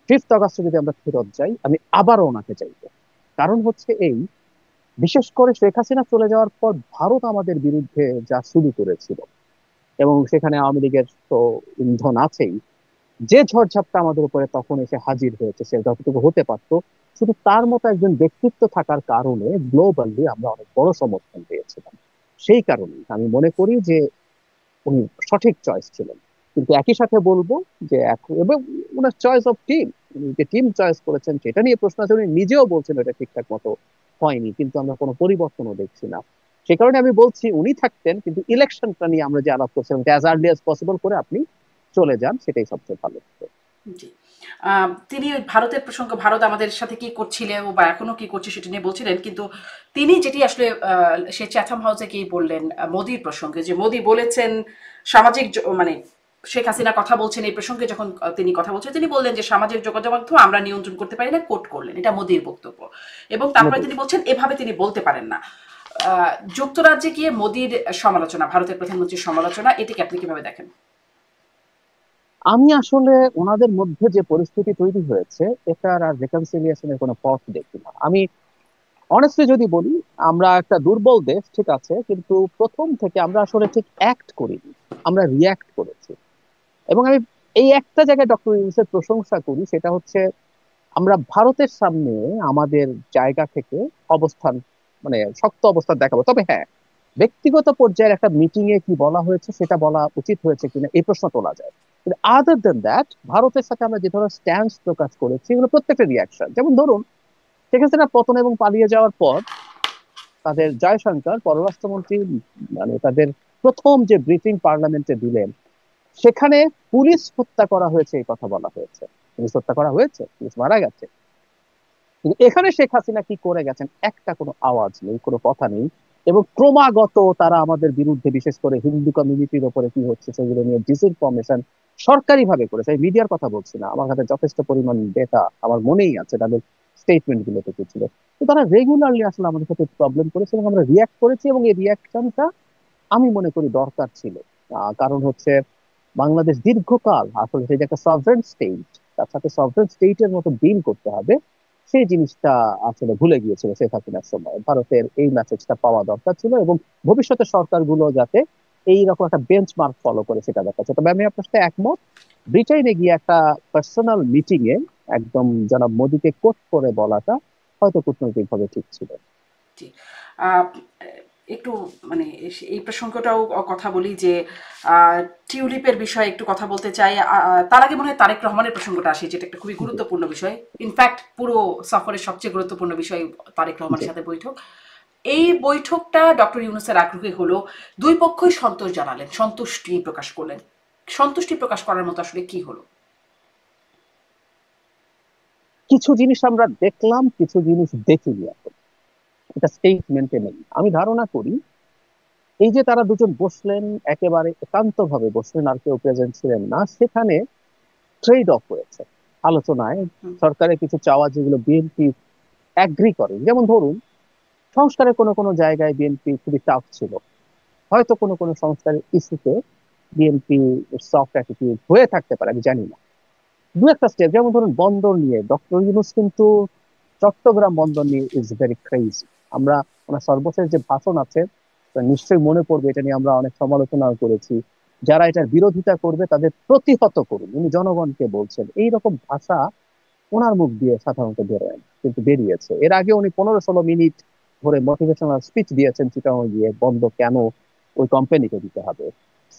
5 অগাস্টে যদি আমরা ফেরত যাই, আমি আবারও ওনাকে চাইবো। কারণ হচ্ছে এই, বিশেষ করে শেখ হাসিনা চলে যাওয়ার পর ভারত আমাদের বিরুদ্ধে যা শুরু করেছিল, এবং সেখানে আওয়ামী লীগের তো ইন্ধন আছেই, যে ঝড়ঝাপটা আমাদের উপরে তখন এসে হাজির হয়েছে সে যতটুকু হতে পারতো, শুধু তার মতো একজন ব্যক্তিত্ব থাকার কারণে গ্লোবালি আমরা অনেক বড় সমর্থন পেয়েছিলাম। সেই কারণে আমি মনে করি যে উনি সঠিক চয়েস ছিলেন। কিন্তু একই সাথে বলবো যে এখন এবং ওনার চয়েস অফ টিম, উনি যে টিম চয়েস করেছেন সেটা নিয়ে প্রশ্ন আছে। উনি নিজেও বলছেন এটা ঠিকঠাক মতো হয়নি, কিন্তু আমরা কোনো পরিবর্তনও দেখছি না। সে কারণে আমি বলছি উনি থাকতেন, কিন্তু ইলেকশনটা নিয়ে আমরা যে আলাপ করছিলাম অ্যাজ আর্লি অ্যাজ পসিবল করে আপনি চলে যান, সেটাই সবচেয়ে ভালো হতো। জি। তিনি ভারতের প্রসঙ্গ, ভারত আমাদের সাথে কি করছিল বা এখনো কি করছে সেটা নিয়ে বলছিলেন। কিন্তু তিনি যেটি আসলে সে চ্যাথাম হাউসে কি বললেন মোদির প্রসঙ্গে, যে মোদি বলেছেন সামাজিক মানে শেখ হাসিনা কথা বলছেন এই প্রসঙ্গে, যখন তিনি কথা বলছেন তিনি বললেন যে সামাজিক যোগাযোগ মাধ্যম আমরা নিয়ন্ত্রণ করতে পারি না, কোট করলেন, এটা মোদির বক্তব্য। এবং তারপরে মোদি, তিনি বলছেন এভাবে তিনি বলতে পারেন না। যুক্তরাজ্যে গিয়ে মোদির সমালোচনা, ভারতের প্রধানমন্ত্রীর সমালোচনা, এটিকে আপনি কিভাবে দেখেন? আমি আসলে ওনাদের মধ্যে যে পরিস্থিতি তৈরি হয়েছে, এটার আর রেকনসিলিয়েশনের কোনো পথ দেখি না আমি। অনেস্টলি যদি বলি, আমরা একটা দুর্বল দেশ ঠিক আছে, কিন্তু প্রথম থেকে আমরা আসলে ঠিক অ্যাক্ট করিনি, আমরা রিয়াক্ট করেছি। এবং আমি এই একটা জায়গায় ডক্টর ইউনূসের প্রশংসা করি, সেটা হচ্ছে আমরা ভারতের সামনে আমাদের জায়গা থেকে অবস্থান, মানে শক্ত অবস্থান দেখাবো। তবে হ্যাঁ, ব্যক্তিগত পর্যায়ের একটা মিটিং এ কি বলা হয়েছে সেটা বলা উচিত হয়েছে কিনা এই প্রশ্ন তোলা যায়। কিন্তু আদার দেন দ্যাট, ভারতের সাথে আমরা যে ধরনের স্ট্যান্স প্রকাশ করেছি এগুলো প্রত্যেকটা রিয়াকশন। যেমন ধরুন, শেখ হাসিনা পতন এবং পালিয়ে যাওয়ার পর তাদের জয়শঙ্কর পররাষ্ট্রমন্ত্রী, মানে তাদের প্রথম যে ব্রিফিং পার্লামেন্টে দিলেন, সেখানে পুলিশ হত্যা করা হয়েছে এই কথা বলা হয়েছে। পুলিশ হত্যা করা হয়েছে, পুলিশ মারা গেছে, কিন্তু এখানে শেখ হাসিনা কি করে গেছেন একটা কোনো আওয়াজ নেই, কোনো কথা নেই। এবং ক্রমাগত তারা আমাদের বিরুদ্ধে, বিশেষ করে হিন্দু কমিউনিটির ওপরে কি হচ্ছে সেগুলো নিয়ে ডিসইনফরমেশন সরকারি ভাবে করেছে। আমি মিডিয়ার কথা বলছি না, আমার কাছে যথেষ্ট পরিমাণ ডেটা আমার মনেই আছে তাদের স্টেটমেন্ট গুলোতে কি ছিল। তো তারা রেগুলারলি আসলে আমাদের সাথে প্রবলেম করেছে এবং আমরা রিয়াক্ট করেছি, এবং এই রিয়াকশনটা আমি মনে করি দরকার ছিল। কারণ হচ্ছে বাংলাদেশ দীর্ঘকাল আসলে সেই যে একটা সভরেন স্টেট, তার সাথে সভরেন স্টেটের মতো ডিল করতে হবে, সেই জিনিসটা আসলে ভুলে গিয়েছিল শেখ হাসিনার সময়। ভারতের এই মেসেজটা পাওয়া দরকার ছিল, এবং ভবিষ্যতের সরকারগুলো যাতে এইরকম একটা বেঞ্চমার্ক ফলো করে সেটা দেখাচ্ছে। তবে আমি আপনার সাথে একমত, ব্রিটেনে গিয়ে একটা পার্সোনাল মিটিং এ একদম জনাব মোদীকে কোট করে বলাটা হয়তো কূটনৈতিক ভাবে ঠিক ছিল। জি। আহ, একটু মানে এই প্রসঙ্গটাও কথা বলি যে টিউলিপের বিষয়ে একটু কথা বলতে চাই। তার আগে মনে হয় তারেক রহমানের প্রসঙ্গটা আসে, যেটা একটা খুবই জি, গুরুত্বপূর্ণ বিষয়। ইনফ্যাক্ট পুরো সফরের সবচেয়ে গুরুত্বপূর্ণ বিষয় তারেক জি। রহমানের সাথে বৈঠক। এই বৈঠকটা ডক্টর ইউনূসের আগ্রহী হলো, দুই পক্ষই সন্তোষ জানালেন, সন্তুষ্টি প্রকাশ করলেন। সন্তুষ্টি প্রকাশ করার মতো আসলে কি হলো? কিছু জিনিস আমরা দেখলাম, কিছু জিনিস দেখিনি এখন, এটা স্টেটমেন্টে নেই। আমি ধারণা করি এই যে তারা দুজন বসলেন, একেবারে একান্ত ভাবে বসলেন, আর কেউ প্রেজেন্ট ছিলেন না, সেখানে ট্রেড অফ হয়েছে আলোচনায়। হুম, সরকারের কিছু চাওয়া যেগুলো বিএনপি অ্যাগ্রি করে, যেমন ধরুন সংস্কারের কোনো কোনো জায়গায় বিএনপি খুবই টাফ ছিল, হয়তো কোনো কোনো সংস্কারের ইস্যুতে বিএনপি সফট অ্যাটিটিউড হয়ে থাকতে পারে, আমি জানি না। দু একটা স্টেপ, যেমন ধরুন বন্দর নিয়ে ডক্টর ইউনূস কিন্তু চট্টগ্রাম বন্দর নিয়ে ইজ ভেরি ক্রেজি। আমরা ওনার সর্বশেষ যে ভাষণ আছে, তা নিশ্চয়ই মনে পড়বে, এটা নিয়ে আমরা অনেক সমালোচনা করেছি। যারা এটার বিরোধিতা করবে তাদের প্রতিহত করুন, উনি জনগণকে বলছেন। এইরকম ভাষা ওনার মুখ দিয়ে সাধারণত বেরোয় না, কিন্তু বেরিয়েছে। এর আগে উনি 15-16 মিনিট ধরে মোটিভেশনাল স্পিচ দিয়েছেন চিটাগং গিয়ে, বন্ধ কেন ওই কোম্পানিকে দিতে হবে।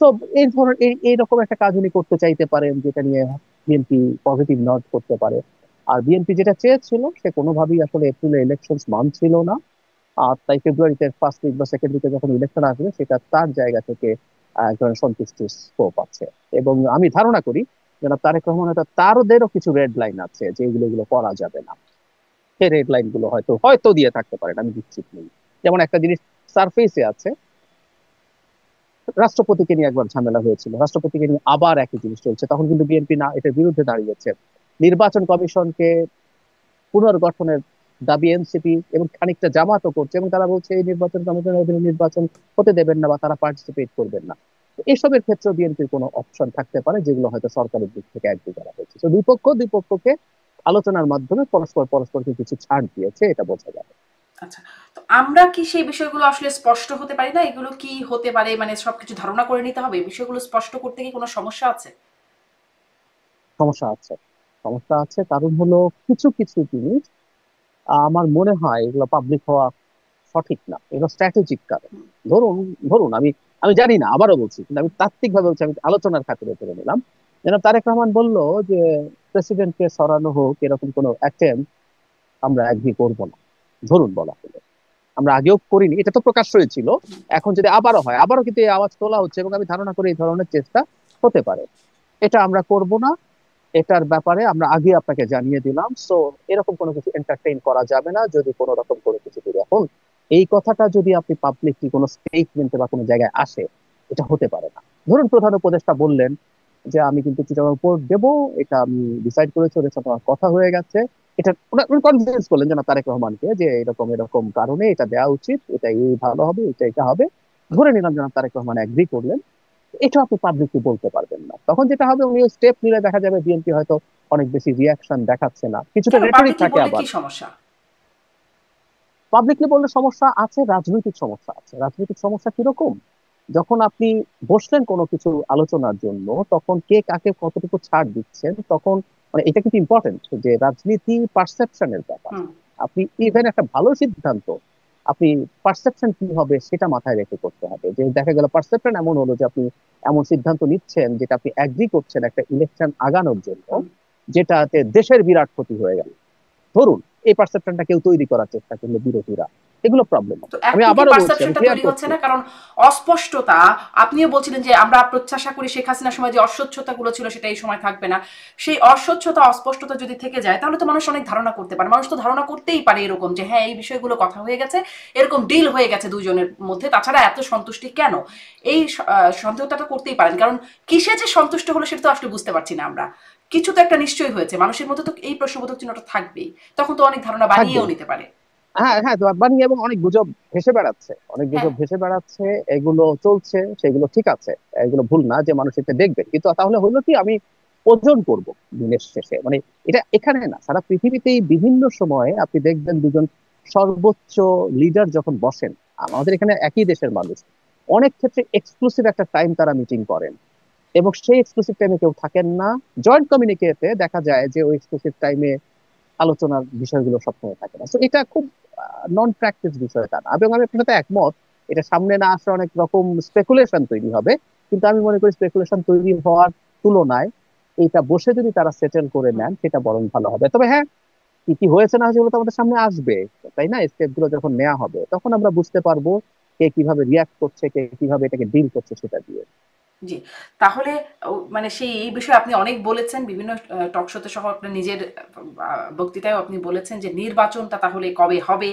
সো এই ধরনের এইরকম একটা কাজ উনি করতে চাইতে পারেন, যেটা নিয়ে বিএনপি পজিটিভ নট করতে পারে। আর বিএনপি যেটা চেয়েছিল, সে কোনোভাবেই আসলে এপ্রিলে ইলেকশন মানছিল না। আর তাই ফেব্রুয়ারিতে ফার্স্ট উইক বা সেকেন্ড উইকে যখন ইলেকশন আসবে, সেটা তার জায়গা থেকে এক ধরনের সন্তুষ্টির স্কোপ আছে। এবং আমি ধারণা করি যেন তারেক রহমান হয়তো তারদেরও কিছু রেড লাইন আছে, যে এগুলো এগুলো করা যাবে না। সেই রেড লাইন গুলো হয়তো হয়তো দিয়ে থাকতে পারেন, আমি নিশ্চিত নেই। যেমন একটা জিনিস সারফেসে আছে, রাষ্ট্রপতিকে নিয়ে একবার ঝামেলা হয়েছিল, রাষ্ট্রপতিকে নিয়ে আবার একই জিনিস চলছে, তখন কিন্তু বিএনপি না এটার বিরুদ্ধে দাঁড়িয়েছে। নির্বাচন কমিশনকে পুনর্গঠনের দাবি এনসিপি এবং খানিকটা জামাতও করছে, এবং তারা বলছে এই নির্বাচন কমিশনের অধীনে নির্বাচন হতে দেবেন না বা তারা পার্টিসিপেট করবেন না। তো এসবের ক্ষেত্রে বিএনপির কোনো অপশন থাকতে পারে, যেগুলো হয়তো সরকারের দিক থেকে অ্যাগ্রি করা হয়েছে। তো দুই পক্ষকে আলোচনার মাধ্যমে পরস্পরকে কিছু ছাড় দিয়েছে, এটা বোঝা যাবে। আচ্ছা, তো আমরা কি সেই বিষয়গুলো আসলে স্পষ্ট হতে পারি না? এগুলো কি হতে পারে, মানে সবকিছু ধারণা করে নিতে হবে? বিষয়গুলো স্পষ্ট করতে কি কোনো সমস্যা আছে? সমস্যা আছে, সমস্যা আছে। কারণ হলো কিছু কিছু জিনিস আমার মনে হয় এগুলো পাবলিক হওয়া সঠিক না, এগুলো স্ট্র্যাটেজিক কারণ। হুম, ধরুন ধরুন আমি আমি জানি না, আবারও বলছি, কিন্তু আমি তাত্ত্বিক ভাবে বলছি, আমি আলোচনার খাতিরে করে নিলাম। যেন তারেক রহমান বলল যে প্রেসিডেন্টকে সরানো হোক, এরকম কোনো অ্যাটেম্প আমরা এগ্রি করবো না। ধরুন বলা হলো, আমরা আগেও করিনি, এটা তো প্রকাশ্যই ছিল। এখন যদি আবারও হয়, আবারও কিন্তু এই আওয়াজ তোলা হচ্ছে, এবং আমি ধারণা করি এই ধরনের চেষ্টা হতে পারে। এটা আমরা করব না, এটার ব্যাপারে আমরা আগে আপনাকে জানিয়ে দিলাম। সো এরকম কোনো কিছু এন্টারটেইন করা যাবে না যদি কোনো রকম করে কিছু করি। এখন এই কথাটা যদি আপনি পাবলিকলি কোনো স্টেটমেন্টে বা কোনো জায়গায় আসে, এটা হতে পারে না। ধরুন প্রধান উপদেষ্টা বললেন যে আমি কিন্তু চিটাগাং পোর্ট দেবো, এটা আমি ডিসাইড করেছি, ওদের সাথে আমার কথা হয়ে গেছে। এটা উনি কনভিন্স করলেন যেন তারেক রহমানকে, যে এরকম এরকম কারণে এটা দেওয়া উচিত, এটা এই ভালো হবে, এটা এটা হবে। ধরে নিলাম যেন তারেক রহমান এগ্রি করলেন। এটা আপনি পাবলিকলি বলতে পারবেন না। তখন যেটা হবে, উনি স্টেপ নিলে দেখা যাবে বিএনপি হয়তো অনেক বেশি রিয়াকশন দেখাচ্ছে না, কিছুটা কেন রেটরিক পাবলিকলি থাকে। বললে আবার কি সমস্যা? পাবলিকলি বললে সমস্যা আছে, রাজনৈতিক সমস্যা আছে। রাজনৈতিক সমস্যা কিরকম? যখন আপনি বসলেন কোনো কিছু আলোচনার জন্য, তখন কে কাকে কতটুকু ছাড় দিচ্ছেন, তখন মানে এটা কিন্তু ইম্পর্টেন্ট, যে রাজনীতি পারসেপশনের ব্যাপার। হুম। আপনি ইভেন একটা ভালো সিদ্ধান্ত, আপনি পারসেপশন কি হবে সেটা মাথায় রেখে করতে হবে। যে দেখা গেল পারসেপশন এমন হলো যে আপনি এমন সিদ্ধান্ত নিচ্ছেন যেটা আপনি অ্যাগ্রি করছেন একটা ইলেকশন আগানোর জন্য, হুম। যেটাতে দেশের বিরাট ক্ষতি হয়ে গেল। ধরুন এই পারসেপশনটা কেউ তৈরি করার চেষ্টা করলো বিরোধীরা, এগুলো প্রবলেম তো হবে। আমি এখন কি আবারও বলছি, আমি পারসেপশনটা ক্লিয়ার তৈরি হচ্ছে করছি। না? কারণ অস্পষ্টতা, আপনিও বলছিলেন যে আমরা প্রত্যাশা করি শেখ হাসিনার সময় যে অস্বচ্ছতাগুলো ছিল সেটা এই সময় থাকবে না। সেই অস্বচ্ছতা অস্পষ্টতা যদি থেকে যায় তাহলে তো মানুষ অনেক ধারণা করতে পারে। মানুষ তো ধারণা করতেই পারে এরকম যে হ্যাঁ এই বিষয়গুলো কথা হয়ে গেছে, এরকম ডিল হয়ে গেছে দুজনের মধ্যে, তাছাড়া এত সন্তুষ্টি কেন? এই সন্দেহটা তো করতেই পারেন, কারণ কিসে যে সন্তুষ্ট হলো সেটা তো আসলে বুঝতে পারছি না আমরা। কিছু তো একটা নিশ্চয়ই হয়েছে, মানুষের মধ্যে তো এই প্রশ্নবোধক চিহ্নটা থাকবেই। তখন তো অনেক ধারণা বানিয়েও থাকবেই। নিতে পারে। হ্যাঁ হ্যাঁ, তো বানিয়ে, এবং অনেক গুজব ভেসে বেড়াচ্ছে, অনেক হ্যাঁ। গুজব ভেসে বেড়াচ্ছে। এগুলো চলছে, সেগুলো ঠিক আছে। এগুলো ভুল না যে মানুষ এটা দেখবে, কিন্তু তাহলে হলো কি, আমি ওজন করব দিনের শেষে, মানে এটা এখানে না, সারা পৃথিবীতেই বিভিন্ন সময়ে আপনি দেখবেন দুজন সর্বোচ্চ লিডার যখন বসেন, আমাদের এখানে একই দেশের মানুষ, অনেক ক্ষেত্রে এক্সক্লুসিভ একটা টাইম তারা মিটিং করেন, এবং সেই এক্সক্লুসিভ টাইমে কেউ থাকেন না। জয়েন্ট কমিউনিকেতে দেখা যায় যে ওই এক্সক্লুসিভ টাইমে আলোচনার বিষয়গুলো সবসময় থাকে না। তো এটা খুব নন প্র্যাকটিস বিষয় তা না, এবং আমি আপনার সাথে একমত। এটা সামনে না আসলে অনেক রকম স্পেকুলেশন তৈরি হবে, কিন্তু আমি মনে করি স্পেকুলেশন তৈরি হওয়ার তুলনায় এইটা বসে যদি তারা সেটেল করে হুম। নেন, সেটা বরং ভালো হবে। তবে হ্যাঁ, কি কি হয়েছে না হয়েছে সেগুলো তো আমাদের সামনে আসবে, তাই না? স্টেপ গুলো যখন নেওয়া হবে, তখন আমরা বুঝতে পারবো কে কিভাবে রিয়াক্ট করছে, কে কিভাবে এটাকে ডিল করছে সেটা দিয়ে। জি। তাহলে মানে সেই এই বিষয়ে আপনি অনেক বলেছেন বিভিন্ন টক শোতে সহ আপনার নিজের বক্তৃতায় আপনি বলেছেন যে নির্বাচনটা তাহলে কবে হবে?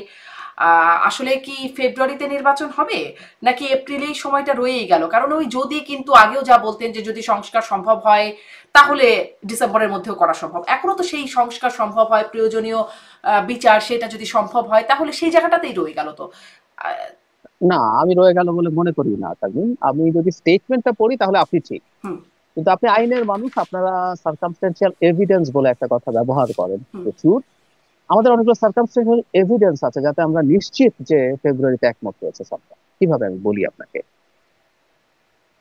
আসলে কি ফেব্রুয়ারিতে নির্বাচন হবে? নাকি এপ্রিলেই সময়টা রয়েই গেল? কারণ ওই যদি কিন্তু আগেও যা বলতেন যে যদি সংস্কার সম্ভব হয় তাহলে ডিসেম্বরের মধ্যেও করা সম্ভব। এখনো তো সেই সংস্কার সম্ভব হয়, প্রয়োজনীয় বিচার সেটা যদি সম্ভব হয় তাহলে সেই জায়গাটাতেই রয়ে গেল তো। আ না, আমি রয়ে গেল বলে মনে করি না তামিম। আমি যদি স্টেটমেন্টটা পড়ি তাহলে আপনি ঠিক, হুম। কিন্তু আপনি আইনের মানুষ, আপনারা সার্কামস্টেন্সিয়াল এভিডেন্স বলে একটা কথা ব্যবহার করেন হুম। প্রচুর। আমাদের অনেকগুলো সার্কামস্টেন্সিয়াল এভিডেন্স আছে যাতে আমরা নিশ্চিত যে ফেব্রুয়ারিতে একমত হয়েছে সরকার। কিভাবে আমি বলি আপনাকে,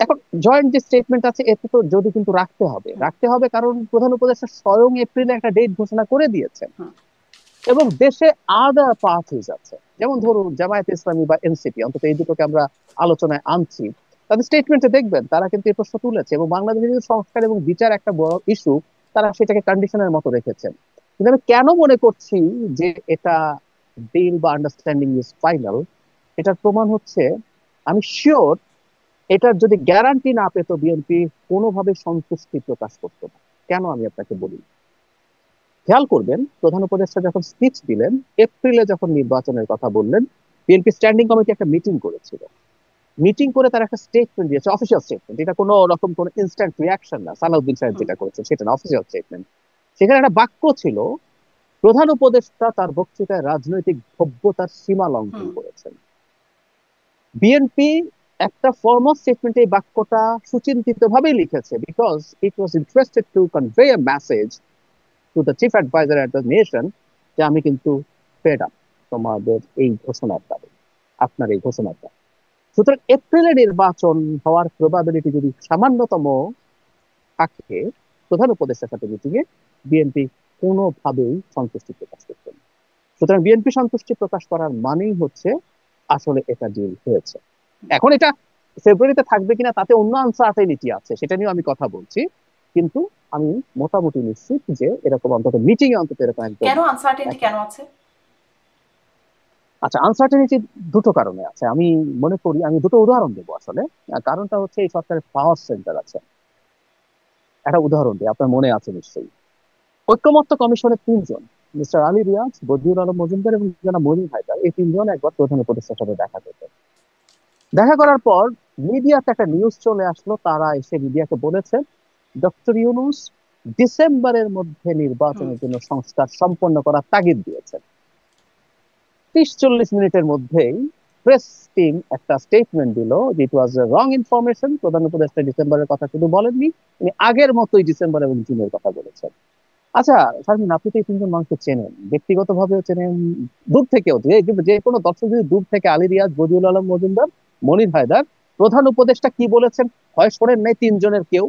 এখন জয়েন্ট যে স্টেটমেন্ট আছে এতে তো যদি কিন্তু রাখতে হবে কারণ প্রধান উপদেষ্টা স্বয়ং এপ্রিলে একটা ডেট ঘোষণা করে দিয়েছেন হুম, এবং দেশে আদার পার্টিজ আছে, যেমন ধরুন জামায়াত ইসলামী বা এনসিপি, অন্তত এই দুটোকে আমরা আলোচনায় আনছি। তাদের স্টেটমেন্টে দেখবেন তারা কিন্তু এই প্রশ্ন তুলেছে এবং বাংলাদেশের যে সংস্কার এবং বিচার একটা বড় ইস্যু, তারা সেটাকে কন্ডিশনের মতো রেখেছেন। কিন্তু আমি কেন মনে করছি যে এটা ডিল বা আন্ডারস্ট্যান্ডিং ইজ ফাইনাল, এটার প্রমাণ হচ্ছে আমি শিওর এটার যদি গ্যারান্টি না পেত বিএনপি কোনোভাবে সন্তুষ্টি প্রকাশ করতো না। কেন আমি আপনাকে বলি, খেয়াল করবেন প্রধান উপদেষ্টা যখন স্পিচ দিলেন, এপ্রিলে যখন নির্বাচনের কথা বললেন, বিএনপি স্ট্যান্ডিং কমিটি একটা মিটিং করেছিল। মিটিং করে তারা একটা স্টেটমেন্ট দিয়েছে, অফিসিয়াল স্টেটমেন্ট, এটা কোনো রকম কোনো ইনস্ট্যান্ট রিয়াকশন না, সালাউদ্দিন সাহেব হুম, যেটা করেছেন সেটা না, অফিসিয়াল স্টেটমেন্ট। সেখানে একটা বাক্য ছিল, প্রধান উপদেষ্টা তার বক্তৃতায় রাজনৈতিক ভব্যতার সীমা লঙ্ঘন হুম, করেছেন। বিএনপি একটা ফর্মাল স্টেটমেন্টে এই বাক্যটা সুচিন্তিত ভাবেই লিখেছে, because it was interested to convey a message to the chief adviser at the nation যে আমি কিন্তু ফেড আপ তোমাদের এই ঘোষণার দ্বারা, আপনার এই ঘোষণার দ্বারা। সুতরাং এপ্রিলে নির্বাচন হওয়ার প্রবাবিলিটি যদি সামান্যতম থাকে, প্রধান উপদেষ্টার সাথে মিটিং এ বিএনপি কোনোভাবেই সন্তুষ্টি প্রকাশ করবে না। সুতরাং বিএনপি সন্তুষ্টি প্রকাশ করার মানেই হচ্ছে আসলে এটা ডিল হয়েছে। এখন এটা ফেব্রুয়ারিতে থাকবে কিনা তাতে অন্য আনসার্টেনিটি আছে, সেটা নিয়ে আমি কথা বলছি, কিন্তু আমি মোটামুটি নিশ্চিত যে এরকম অন্তত মিটিং এ অন্তত এরকম একদম কেন আনসার্টেনটি একটা। কেন আছে? আচ্ছা, আনসার্টেনিটি দুটো কারণে আছে আমি মনে করি, আমি দুটো উদাহরণ দেবো আসলে। কারণটা হচ্ছে এই সরকারের পাওয়ার সেন্টার আছে। একটা উদাহরণ দিই, আপনার মনে আছে নিশ্চয়ই, ঐক্যমত্য কমিশনের তিনজন, মিস্টার আলী রিয়াজ, বদিউল আলম মজুমদার এবং জনাব মনির হায়দার, এই তিনজন একবার প্রধান উপদেষ্টার সাথে দেখা করতেন। দেখা করার পর মিডিয়াতে একটা নিউজ চলে আসলো, তারা এসে মিডিয়াকে বলেছে ডক্টর ইউনূস ডিসেম্বরের মধ্যে হুম, নির্বাচনের জন্য সংস্কার সম্পন্ন করার তাগিদ দিয়েছেন। 30-40 মিনিটের মধ্যেই প্রেস টিম একটা স্টেটমেন্ট দিল যে ইট ওয়াজ রং ইনফরমেশন, প্রধান উপদেষ্টা ডিসেম্বরের কথা শুধু বলেননি, উনি আগের মতোই ডিসেম্বর এবং জুনের কথা বলেছেন। আচ্ছা শারমিন, আপনি তো এই তিনজন মানুষকে চেনেন, ব্যক্তিগত ভাবেও চেনেন, দূর থেকেও, যে কোনো দর্শক যদি দূর থেকে আলী রিয়াজ, বদিউল আলম মজুমদার, মনির হায়দার, প্রধান উপদেষ্টা কি বলেছেন হয় শোনেন নাই তিনজনের কেউ,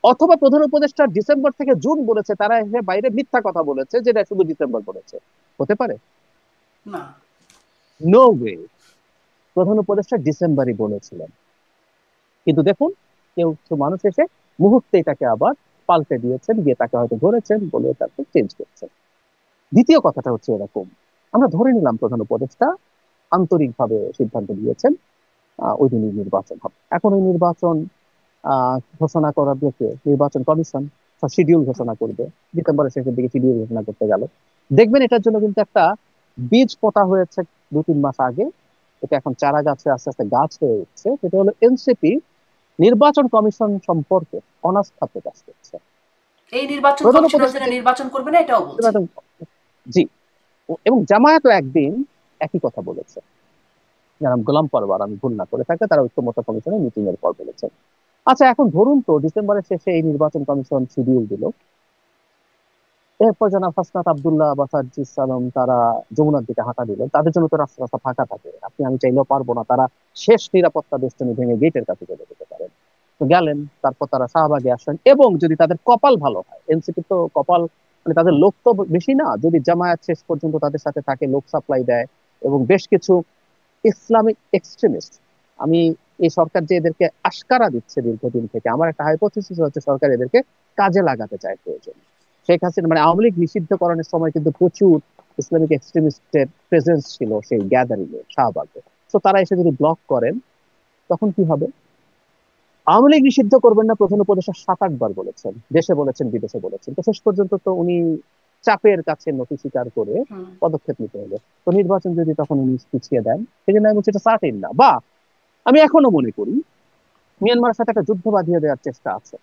অথবা প্রধান উপদেষ্টা ডিসেম্বর থেকে জুন বলেছে, তারা এসে বাইরে মিথ্যা কথা বলেছে যেটা শুধু ডিসেম্বর বলেছে, হতে পারে? না, নো ওয়ে, প্রধান উপদেষ্টা ডিসেম্বরই বলেছিলেন। কিন্তু দেখুন, কেউ কিছু মানুষ এসে মুহূর্তে এটাকে আবার পাল্টে দিয়েছেন, দিয়ে তাকে হয়তো ধরেছেন বলে তাকে চেঞ্জ করছেন। দ্বিতীয় কথাটা হচ্ছে এরকম, আমরা ধরে নিলাম প্রধান উপদেষ্টা আন্তরিকভাবে সিদ্ধান্ত দিয়েছেন ওই দিনই নির্বাচন হবে। এখন ওই নির্বাচন ঘোষণা করার দিকে নির্বাচন কমিশন শিডিউল ঘোষণা করবে, ডিসেম্বরের শেষের দিকে শিডিউল ঘোষণা করতে গেল। দেখবেন এটার জন্য কিন্তু একটা বীজ পোতা হয়েছে 2-3 মাস আগে, এটা এখন চারা গাছে আস্তে আস্তে গাছ হয়ে উঠছে, সেটা হলো এনসিপি নির্বাচন কমিশন সম্পর্কে অনাস্থা প্রকাশ করছে। এই নির্বাচন প্রধান কমিশন উপদেষ্টা অধীনে নির্বাচন করবে না এটাও বলছে। জি, এবং জামায়াতও একদিন একই কথা বলেছে, যারা গোলাম পরওয়ার আমি ভুল না করে থাকলে, তারা ঐক্যমত্য কমিশনের মিটিং এর পর বলেছে। আচ্ছা এখন ধরুন তো ডিসেম্বরের শেষে এই নির্বাচন কমিশন শিডিউল দিল, এরপর জনাব হাসনাত আব্দুল্লাহ বা সার্জিস আলম তারা যমুনার দিকে হাঁটা দিলেন, তাদের জন্য তো রাস্তা রাস্তা ফাঁকা থাকে, আপনি আমি চাইলেও পারবো না, তারা শেষ নিরাপত্তা বেষ্টনী ভেঙে গেটের কাছে চলে যেতে পারেন। তো গেলেন, তারপর তারা শাহবাগে আসেন, এবং যদি তাদের কপাল ভালো হয়, এনসিপি তো কপাল, মানে তাদের লোক তো বেশি না, যদি জামায়াত শেষ পর্যন্ত তাদের সাথে থাকে, লোক সাপ্লাই দেয়, এবং বেশ কিছু ইসলামিক এক্সট্রিমিস্ট, আমি এই সরকার যে এদেরকে আশকারা দিচ্ছে দীর্ঘদিন থেকে, আমার একটা হাইপোথিসিস হচ্ছে সরকার এদেরকে কাজে লাগাতে চায় প্রয়োজন। শেখ হাসিনা মানে আওয়ামী লীগ নিষিদ্ধকরণের সময় কিন্তু প্রচুর ইসলামিক এক্সট্রিমিস্টের প্রেজেন্স ছিল সেই গ্যাদারিং এ, শাহবাগে। তো তারা এসে যদি ব্লক করেন, তখন কি হবে? আওয়ামী লীগ নিষিদ্ধ করবেন না প্রধান উপদেষ্টা 7-8 বার বলেছেন, দেশে বলেছেন, বিদেশে বলেছেন, তো শেষ পর্যন্ত তো উনি চাপের কাছে নথি স্বীকার করে হুম, পদক্ষেপ নিতে হলো। তো নির্বাচন যদি তখন উনি পিছিয়ে দেন, সেই জন্য আমি বলছি এটা সার্টেন না, বা আমি এখনো মনে করি মিয়ানমারের সাথে একটা যুদ্ধ বাঁধিয়ে দেওয়ার চেষ্টা আছে,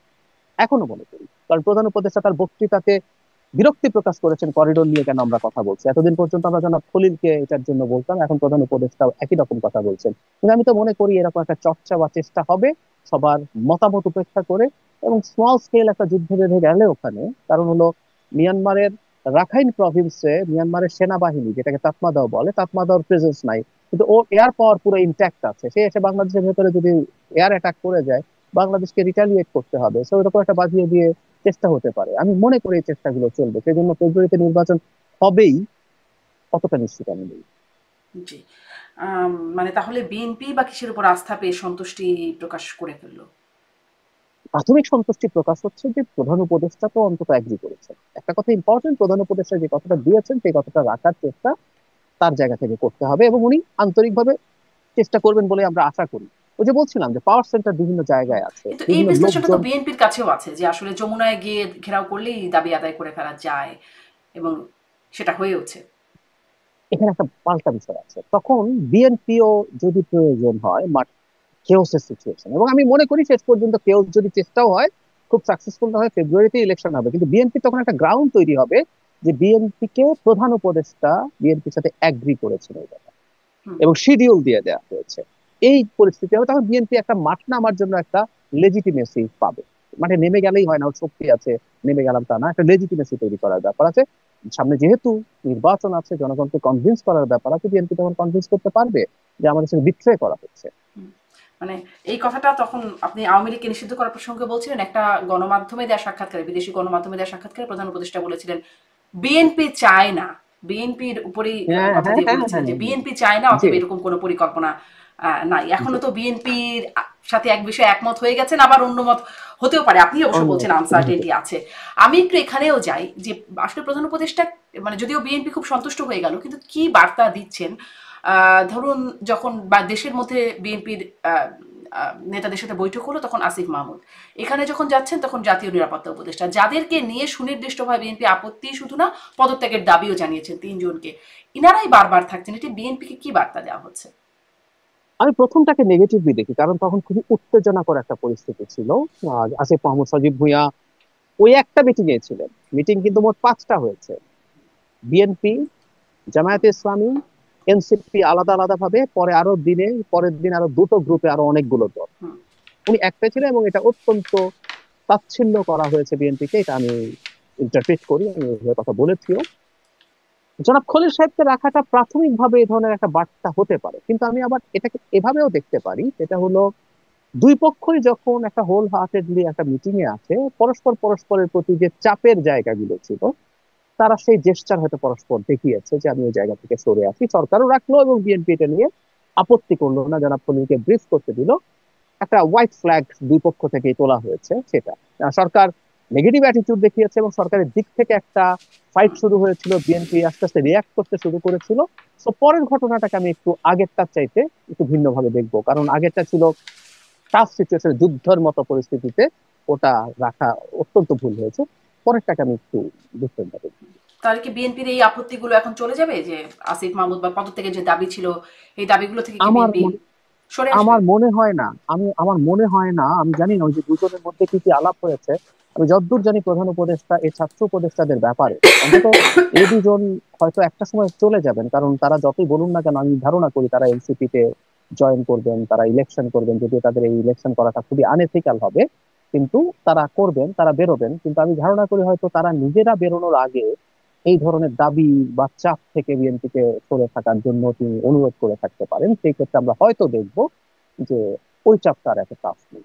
এখনো মনে করি। কারণ প্রধান উপদেষ্টা তার বক্তৃতাতে বিরক্তি প্রকাশ করেছেন করিডোর নিয়ে কেন আমরা কথা বলছি, এতদিন পর্যন্ত আমরা জনাব খলিলকে এটার জন্য বলতাম, এখন প্রধান উপদেষ্টা একই রকম কথা বলছেন। কিন্তু আমি তো মনে করি এরকম একটা চর্চা বা চেষ্টা হবে, সবার মতামত উপেক্ষা করে, এবং স্মল স্কেল একটা যুদ্ধ বেঁধে গেলে ওখানে, কারণ হলো মিয়ানমারের রাখাইন প্রভিন্সে মিয়ানমারের সেনাবাহিনী যেটাকে তাতমাদাও বলে, তাতমাদাওর প্রেজেন্স নাই, কিন্তু ও এয়ার পাওয়ার পুরো ইনট্যাক্ট আছে, সে এসে বাংলাদেশের ভেতরে যদি এয়ার অ্যাটাক করে যায়, বাংলাদেশকে রিটালিয়েট করতে হবে, সো এরকম একটা বাজিয়ে দিয়ে চেষ্টা হতে পারে। আমি মনে করি এই চেষ্টাগুলো চলবে, সেই জন্য ফেব্রুয়ারিতে নির্বাচন হবেই, কতটা নিশ্চিত আমি নেই। জি। মানে তাহলে বিএনপি বা কিসের উপর আস্থা পেয়ে সন্তুষ্টি প্রকাশ করে ফেললো? প্রাথমিক সন্তুষ্টি প্রকাশ হচ্ছে যে প্রধান উপদেষ্টা তো অন্তত এগ্রি করেছেন। একটা কথা ইম্পর্টেন্ট, প্রধান উপদেষ্টা যে কথাটা দিয়েছেন সেই কথাটা রাখার চেষ্টা তার জায়গা থেকে করতে হবে, এবং উনি আন্তরিকভাবে চেষ্টা করবেন বলে আমরা আশা করি। ওই যে বলছিলাম যে পাওয়ার সেন্টার বিভিন্ন জায়গায় আছে, কিন্তু এই বিভিন্ন বিশ্লেষণটা তো লোকজন। বিএনপির কাছেও আছে যে আসলে যমুনায় গিয়ে ঘেরাও করলেই দাবি আদায় করে ফেলা যায়, এবং সেটা হয়েওছে। এখানে একটা পাল্টা বিষয় আছে, তখন বিএনপিও যদি প্রয়োজন হয় কেওসের সিচুয়েশন, এবং আমি মনে করি শেষ পর্যন্ত কেওস যদি চেষ্টাও হয়, খুব সাকসেসফুল না হয়, ফেব্রুয়ারিতে ইলেকশন হবে, কিন্তু বিএনপি তখন একটা গ্রাউন্ড তৈরি হবে যে বিএনপি কে প্রধান উপদেষ্টা বিএনপির সাথে এগ্রি করেছিল এই ব্যাপারে, হুম। এবং শিডিউল দিয়ে দেওয়া হয়েছে। এই পরিস্থিতি হবে তখন বিএনপি একটা মাঠ নামার জন্য একটা লেজিটিমেসি পাবে। মাঠে নেমে গেলেই হয় না, ওর শক্তি আছে নেমে গেলাম তা না, একটা লেজিটিমেসি তৈরি করার ব্যাপার আছে। সামনে যেহেতু নির্বাচন আছে, জনগণকে কনভিন্স করার ব্যাপার আছে, বিএনপি তখন কনভিন্স করতে পারবে যে আমাদের সাথে বিট্রে করা হচ্ছে। হুম। মানে এই কথাটা তখন আপনি আওয়ামী লীগকে নিষিদ্ধ করার প্রসঙ্গে বলছিলেন, একটা গণমাধ্যমে দেওয়া সাক্ষাৎকারে, বিদেশি গণমাধ্যমে দেওয়া সাক্ষাৎকারে প্রধান উপদেষ্টা বলেছিলেন বিএনপি চায় না, বিএনপির উপরেই হ্যাঁ, কথা হ্যাঁ, দিয়ে হ্যাঁ, বলেছিলেন হ্যাঁ, যে হ্যাঁ। বিএনপি চায় না, জি, অতএব এরকম কোনো পরিকল্পনা নাই। জি। এখনো তো বিএনপির সাথে এক বিষয়ে একমত হয়ে গেছেন, আবার অন্য মত হতেও পারে, আপনি অবশ্য অন্য বলছেন আনসার্টেনটি আছে। আমি একটু এখানেও যাই যে আসলে প্রধান উপদেষ্টা, মানে যদিও বিএনপি খুব সন্তুষ্ট হয়ে গেল, কিন্তু কি বার্তা দিচ্ছেন? ধরুন যখন বা দেশের মধ্যে বিএনপির নেতাদের সাথে বৈঠক হলো, তখন আসিফ মাহমুদ এখানে যখন যাচ্ছেন, তখন জাতীয় নিরাপত্তা উপদেষ্টা, যাদেরকে নিয়ে সুনির্দিষ্টভাবে বিএনপি আপত্তি শুধু না পদত্যাগের দাবিও জানিয়েছেন তিনজনকে, ইনারাই বারবার থাকছেন, এটি বিএনপিকে কি বার্তা দেওয়া হচ্ছে? আমি প্রথমটাকে নেগেটিভলি দেখি, কারণ তখন খুবই উত্তেজনাকর একটা পরিস্থিতি ছিল। আসিফ মাহমুদ সজীব ভুঁইয়া ওই একটা মিটিং এ ছিলেন, মিটিং কিন্তু মোট 5টা হয়েছে। বিএনপি, জামায়াতে ইসলামী, এনসিপি আলাদা আলাদা ভাবে, পরে আরো দিনে পরের দিন আরো দুটো গ্রুপে আরো অনেকগুলো দল। হুম। উনি একটা ছিলেন, এবং এটা অত্যন্ত তাচ্ছিল্য করা হয়েছে বিএনপিকে, এটা আমি ইন্টারপ্রেট করি, আমি ওইভাবে কথা বলেছিও। জনাব খলিল সাহেবকে রাখাটা প্রাথমিকভাবে এই ধরনের একটা বার্তা হতে পারে, কিন্তু আমি আবার এটাকে এভাবেও দেখতে পারি, সেটা হলো দুই পক্ষই যখন একটা হোল হার্টেডলি একটা মিটিং এ আছে, পরস্পর পরস্পরের প্রতি যে চাপের জায়গাগুলো ছিল, তারা সেই জেস্টার হয়তো পরস্পর দেখিয়েছে যে আমি ওই জায়গা থেকে সরে আসি। সরকারও রাখলো এবং বিএনপি এটা নিয়ে আপত্তি করলো না, জনাব খলিলকে ব্রিফ করতে দিল। একটা হোয়াইট ফ্ল্যাগ দুই পক্ষ থেকেই তোলা হয়েছে সেটা। সরকার নেগেটিভ অ্যাটিটিউড দেখিয়েছে, এবং সরকারের দিক থেকে একটা ফাইট শুরু হয়েছিল, বিএনপি আস্তে আস্তে রিয়াক্ট করতে শুরু করেছিল। তো পরের ঘটনাটাকে আমি একটু আগেরটার চাইতে একটু ভিন্নভাবে দেখবো, কারণ আগেরটা ছিল টাফ সিচুয়েশন, যুদ্ধের মতো পরিস্থিতিতে ওটা রাখা অত্যন্ত ভুল হয়েছে। পরেরটাকে আমি একটু ডিফারেন্ট ভাবে দেখবো। তাহলে কি বিএনপির এই আপত্তিগুলো এখন চলে যাবে, যে আসিফ মাহমুদ বা পদত্যাগের যে দাবি ছিল, এই দাবিগুলো থেকে কি আমার বিএনপি মনে সরে আসবে? আমার মনে হয় না, আমার মনে হয় না, আমি জানি না ওই যে দুজনের মধ্যে কি কি আলাপ হয়েছে। আমি যতদূর জানি প্রধান উপদেষ্টা এই ছাত্র উপদেষ্টাদের ব্যাপারে অন্তত এই দুজন হয়তো একটা সময় চলে যাবেন, কারণ তারা যতই বলুন না কেন, আমি ধারণা করি তারা এনসিপি তে জয়েন করবেন, তারা ইলেকশন করবেন, যদিও তাদের এই ইলেকশন করাটা খুবই আনএথিক্যাল হবে, কিন্তু তারা করবেন, তারা বেরোবেন। কিন্তু আমি ধারণা করি হয়তো তারা নিজেরা বেরোনোর আগে এই ধরনের দাবি বা চাপ থেকে বিএনপিকে সরে থাকার জন্য তিনি অনুরোধ করে থাকতে পারেন। সেই ক্ষেত্রে আমরা হয়তো দেখবো যে ওই চাপটা আর এত টাফ নেই।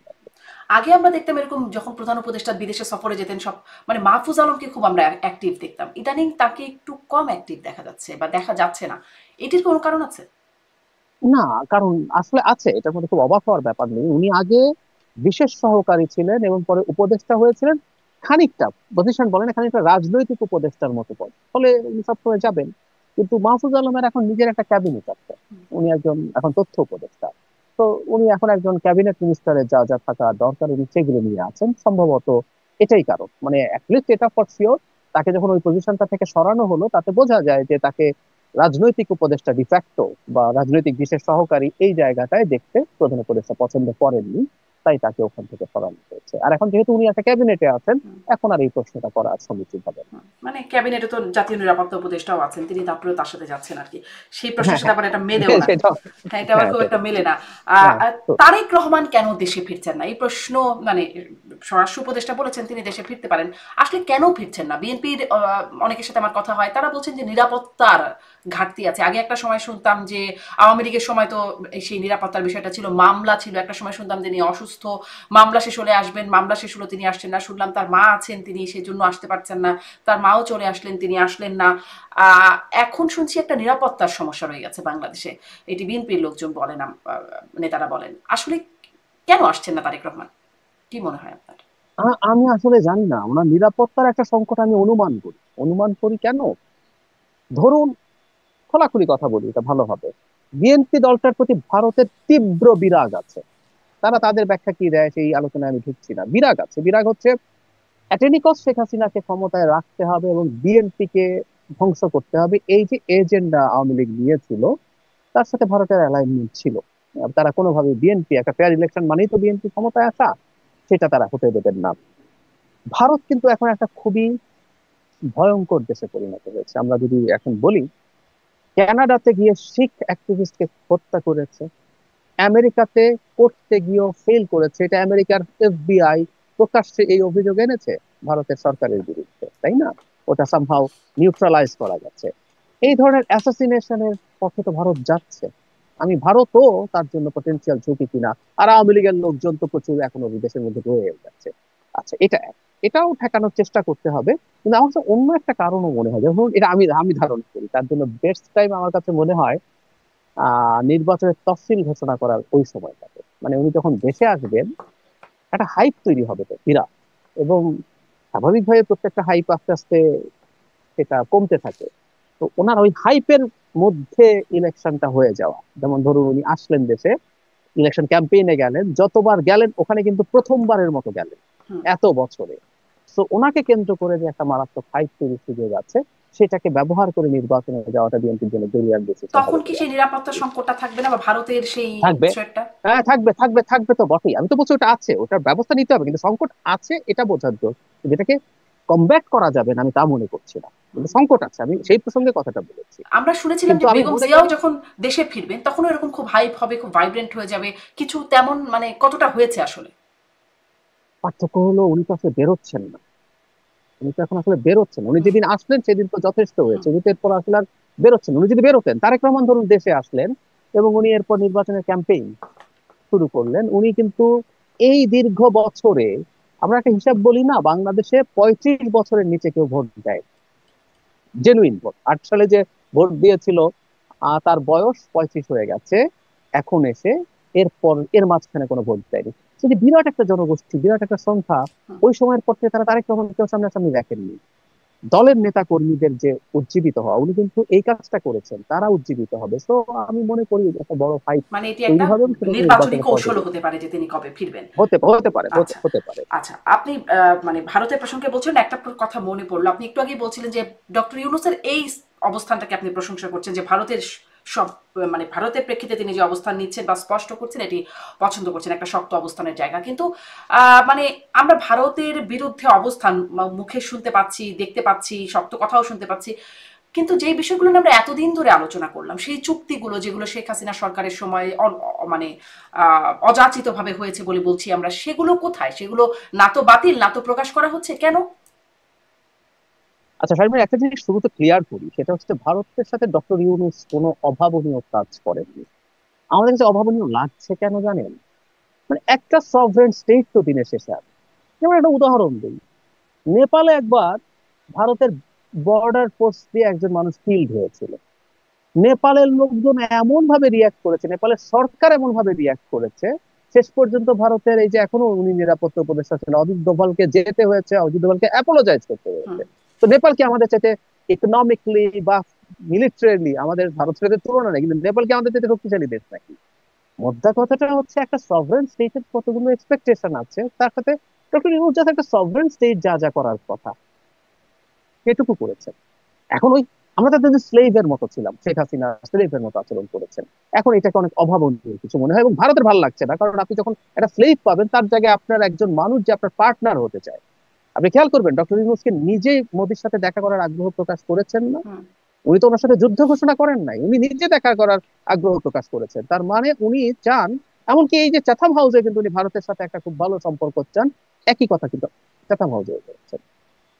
আগে আমরা দেখতাম এরকম, যখন প্রধান উপদেষ্টা বিদেশে সফরে যেতেন, সব মানে মাহফুজ আলমকে খুব আমরা অ্যাক্টিভ দেখতাম, ইদানিং তাকে একটু কম অ্যাক্টিভ দেখা যাচ্ছে বা দেখা যাচ্ছে না। এটির কোনো কারণ আছে? না, কারণ আসলে আছে, এটার মধ্যে খুব অবাক হওয়ার ব্যাপার নেই। উনি আগে বিশেষ সহকারী ছিলেন এবং পরে উপদেষ্টা হয়েছিলেন, খানিকটা পজিশন বলেন, খানিকটা রাজনৈতিক উপদেষ্টার মতো পদ, ফলে উনি সবসময় যাবেন। কিন্তু মাহফুজ আলমের এখন নিজের একটা ক্যাবিনেট আছে, উনি একজন এখন তথ্য উপদেষ্টা। তো উনি এখন একজন ক্যাবিনেট মিনিস্টারের যা যা থাকা দরকার উনি সেগুলো নিয়ে আছেন সম্ভবত। এটাই কারণ, মানে অ্যাটলিস্ট এটা ফর শিওর, তাকে যখন ওই পজিশনটা থেকে সরানো হলো তাতে বোঝা যায় যে তাকে রাজনৈতিক উপদেষ্টা ডিফ্যাক্টো বা রাজনৈতিক বিশেষ সহকারী এই জায়গাটায় দেখতে প্রধান উপদেষ্টা পছন্দ করেননি, তাই তাকে ওখান থেকে সরানো হয়েছে। আর এখন যেহেতু উনি একটা ক্যাবিনেটে আছেন, এখন আর এই প্রশ্নটা করা আর সমীচীন হবে না। মানে ক্যাবিনেটে তো জাতীয় নিরাপত্তা উপদেষ্টাও আছেন, তিনি তারপরে তার সাথে যাচ্ছেন আর কি, সেই প্রশ্নের হ্যাঁ, সাথে হ্যাঁ, আবার এটা মেলেও না। সেটা। হ্যাঁ, এটা আবার হ্যাঁ, খুব একটা সেটাই। মেলে না। হ্যাঁ, তো তারেক রহমান কেন দেশে ফিরছেন না, এই প্রশ্ন, মানে স্বরাষ্ট্র উপদেষ্টা বলেছেন তিনি দেশে ফিরতে পারেন, আসলে কেন ফিরছেন না? বিএনপির অনেকের সাথে আমার কথা হয়, তারা বলছেন যে নিরাপত্তার ঘাটতি আছে। আগে একটা সময় শুনতাম যে আওয়ামী লীগের সময় তো সেই নিরাপত্তার বিষয়টা ছিল, মামলা ছিল, একটা সময় শুনতাম তিনি অসুস্থ, মামলা শেষ হলে আসবেন, মামলা শেষ হলো তিনি আসছেন না, শুনলাম তার মা আছেন তিনি সেই জন্য আসতে পারছেন না, তার মাও চলে আসলেন তিনি আসলেন না। এখন শুনছি একটা নিরাপত্তার সমস্যা রয়ে গেছে বাংলাদেশে, এটি বিএনপির লোকজন বলেন, নেতারা বলেন। আসলে কেন আসছেন না তারেক রহমান, কি মনে হয় আপনার? আমি আসলে জানি না, ওনার নিরাপত্তার একটা সংকট আমি অনুমান করি কেন। ধরুন, খোলাখুলি কথা বলি, এটা ভালো হবে। বিএনপি দলটার প্রতি ভারতের তীব্র বিরাগ আছে। তারা তাদের ব্যাখ্যা কি দেয় সেই আলোচনায় আমি ঢুকছি না। বিরাগ আছে, বিরাগ হচ্ছে অ্যাটেনিকস শেখ হাসিনাকে ক্ষমতায় রাখতে হবে এবং বিএনপি কে ধ্বংস করতে হবে, এই যে এজেন্ডা আওয়ামী লীগ নিয়েছিল তার সাথে ভারতের অ্যালাইনমেন্ট ছিল। তারা কোনোভাবে বিএনপি, একটা ফেয়ার ইলেকশন মানেই তো বিএনপি ক্ষমতায় আসা, সেটা তারা হতে দেবেন না। ভারত কিন্তু এখন একটা খুবই ভয়ঙ্কর দেশে পরিণত হয়েছে। আমরা যদি এখন বলি, কানাডাতে গিয়ে শিখ অ্যাক্টিভিস্টকে হত্যা করেছে, আমেরিকাতে করতে গিয়েও ফেল করেছে, এটা আমেরিকার এফবিআই প্রকাশ্যে এই অভিযোগ এনেছে ভারতের সরকারের বিরুদ্ধে, তাই না? ওটা সামহাও নিউট্রালাইজ করা গেছে। এই ধরনের অ্যাসাসিনেশনের পথে তো ভারত যাচ্ছে। ভারতও তার জন্য পটেনশিয়াল ঝুঁকি কিনা। আর আওয়ামী লীগের লোকজন তো প্রচুর এখনো বিদেশের মধ্যে রয়ে যাচ্ছে। আচ্ছা, এটাও ঠেকানোর চেষ্টা করতে হবে। কিন্তু আমার কাছে অন্য একটা কারণও মনে হয়, যেমন এটা আমি আমি ধারণা করি তার জন্য বেস্ট টাইম আমার কাছে মনে হয় নির্বাচনের তফসিল ঘোষণা করার ওই সময়টাতে। মানে উনি যখন দেশে আসবেন, একটা হাইপ তৈরি হবে তো বিরাট। এবং স্বাভাবিকভাবে প্রত্যেকটা হাইপ আস্তে আস্তে সেটা কমতে থাকে। তো ওনার ওই হাইপের মধ্যে ইলেকশনটা হয়ে যাওয়া, যেমন ধরুন উনি আসলেন দেশে, ইলেকশন ক্যাম্পেইনে গেলেন, যতবার গেলেন ওখানে কিন্তু প্রথমবারের মতো গেলেন হুম। এত বছরে। তো ওনাকে কেন্দ্র করে যে একটা মারাত্মক হাইপ তৈরির সুযোগ আছে, সেটাকে ব্যবহার করে নির্বাচনে যাওয়াটা বিএনপির জন্য ব্রিলিয়ান্ট ডিসিশন তখন হবে কি বলে সেই নিরাপত্তা সংকটটা থাকবে না, বা ভারতের সেই থাকবে। থ্রেটটা? হ্যাঁ, থাকবে থাকবে থাকবে তো বটেই। আমি তো বলছি ওটা আছে, ওটার ব্যবস্থা নিতে হবে, কিন্তু সংকট আছে এটা বোঝার জন্য যেটাকে কমব্যাট করা যাবে না আমি তা মনে করছি না, কিন্তু সংকট আছে, আমি সেই প্রসঙ্গে কথাটা বলেছি। আমরা শুনেছিলাম কিন্তু যে আমি বেগম মনে করি, জিয়াও যখন দেশে ফিরবেন তখনও এরকম খুব হাইপ হবে, খুব ভাইব্রেন্ট হয়ে যাবে, কিছু তেমন মানে কতটা হয়েছে আসলে? পার্থক্য হলো উনি তো আসলে বেরোচ্ছেন না। উনি তো এখন আসলে বেরোচ্ছেন, উনি হুম। যেদিন আসলেন সেদিন তো যথেষ্ট হুম। হয়েছে, উনি তো এরপর আসলে আর বেরোচ্ছেন না। উনি যদি বেরোতেন, তারেক রহমান ধরুন দেশে আসলেন এবং উনি এরপর নির্বাচনের ক্যাম্পেইন শুরু করলেন, উনি কিন্তু এই দীর্ঘ বছরে, আমরা একটা হিসাব বলি না, বাংলাদেশে 35 বছরের নিচে কেউ ভোট দেয়, জেনুইন ভোট। 8 সালে যে ভোট দিয়েছিল, তার বয়স 35 হয়ে গেছে এখন এসে। এরপর এর মাঝখানে কোনো ভোট দেয়নি। সেই যে বিরাট একটা জনগোষ্ঠী, বিরাট একটা সংখ্যা, হুম। ওই সময়ের পর থেকে তারা তারেক রহমানকেও সামনাসামনি দেখেননি। দলের নেতা কর্মীদের যে উজ্জীবিত হওয়া, উনি কিন্তু এই কাজটা করেছেন, তারা উজ্জীবিত হবে। তো আমি মনে করি একটা বড় ফাইট মানে এটি তৈরি একটা হবে এবং সেটাকে নির্বাচনী নির্বাচনের পর্যায়ে কৌশলও দেখতে হতে পারে যে তিনি কবে ফিরবেন। হতে হতে পারে, আচ্ছা। হতে পারে। আচ্ছা, আপনি মানে ভারতের প্রসঙ্গে বলছিলেন, একটা কথা মনে পড়লো। আপনি একটু আগেই বলছিলেন যে ডক্টর ইউনূসের এই অবস্থানটাকে আপনি প্রশংসা করছেন, যে ভারতের সব মানে ভারতের প্রেক্ষিতে তিনি যে অবস্থান নিচ্ছেন বা স্পষ্ট করছেন, এটি পছন্দ করছেন, একটা শক্ত অবস্থানের জায়গা। কিন্তু মানে আমরা ভারতের বিরুদ্ধে অবস্থান মুখে শুনতে পাচ্ছি, দেখতে পাচ্ছি, শক্ত কথাও শুনতে পাচ্ছি, কিন্তু যে বিষয়গুলো নিয়ে আমরা এতদিন ধরে আলোচনা করলাম, সেই চুক্তিগুলো যেগুলো শেখ হাসিনা সরকারের সময় মানে অযাচিত ভাবে হয়েছে বলে বলছি আমরা, সেগুলো কোথায়? সেগুলো না তো বাতিল, না তো প্রকাশ করা হচ্ছে, কেন? আচ্ছা শারমিন, একটা জিনিস শুরুতে ক্লিয়ার করি, সেটা হচ্ছে ভারতের সাথে ডক্টর ইউনূস কোনো অভাবনীয় কাজ করেননি। আমাদের কাছে অভাবনীয় লাগছে কেন জানেন? মানে একটা সভরেন স্টেট তো দিনের শেষে আছে। যেমন একটা উদাহরণ দিই, নেপালে একবার ভারতের বর্ডার পোস্ট দিয়ে একজন মানুষ কিল্ড হয়েছিল। নেপালের লোকজন এমন ভাবে রিয়াক্ট করেছে, নেপালের সরকার এমন ভাবে রিয়াক্ট করেছে, শেষ পর্যন্ত ভারতের এই যে এখনো উনি নিরাপত্তা উপদেষ্টা ছিলেন অজিত ডোভালকে যেতে হয়েছে, অজিত ডোভালকে অ্যাপোলোজাইজ করতে হুম। হয়েছে। তো নেপাল কি আমাদের চাইতে ইকোনমিকলি বা মিলিটারিলি আমাদের ভারতের সাথে তুলনা নেই, কিন্তু নেপাল কি আমাদের চাইতে শক্তিশালী দেশ নাকি? মোদ্দা কথাটা হচ্ছে একটা সভরেন স্টেটের কতগুলো এক্সপেকটেশন আছে, তার সাথে ডক্টর ইউনূস জাস্ট একটা সভরেন স্টেট যা যা করার কথা সেটুকু করেছেন। এখন ওই, আমরা তাদের স্লেভের মতো ছিলাম, শেখ হাসিনা স্লেভের মতো আচরণ করেছেন। এখন এটাকে অনেক অভাবনীয় কিছু মনে হয় এবং ভারতের ভালো লাগছে না, কারণ আপনি যখন একটা স্লেভ পাবেন তার জায়গায় আপনার একজন মানুষ যে আপনার পার্টনার হতে চায়। আপনি খেয়াল করবেন ডক্টর ইউনূসকে নিজেই মোদির সাথে দেখা করার আগ্রহ প্রকাশ করেছেন না। হুম। উনি তো ওনার সাথে যুদ্ধ ঘোষণা করেন নাই, উনি নিজে দেখা করার আগ্রহ প্রকাশ করেছেন। তার মানে উনি চান, এমনকি এই যে চাথাম হাউসে কিন্তু উনি ভারতের সাথে একটা খুব ভালো সম্পর্ক চান, একই কথা কিন্তু চাথাম হাউসে করেছেন।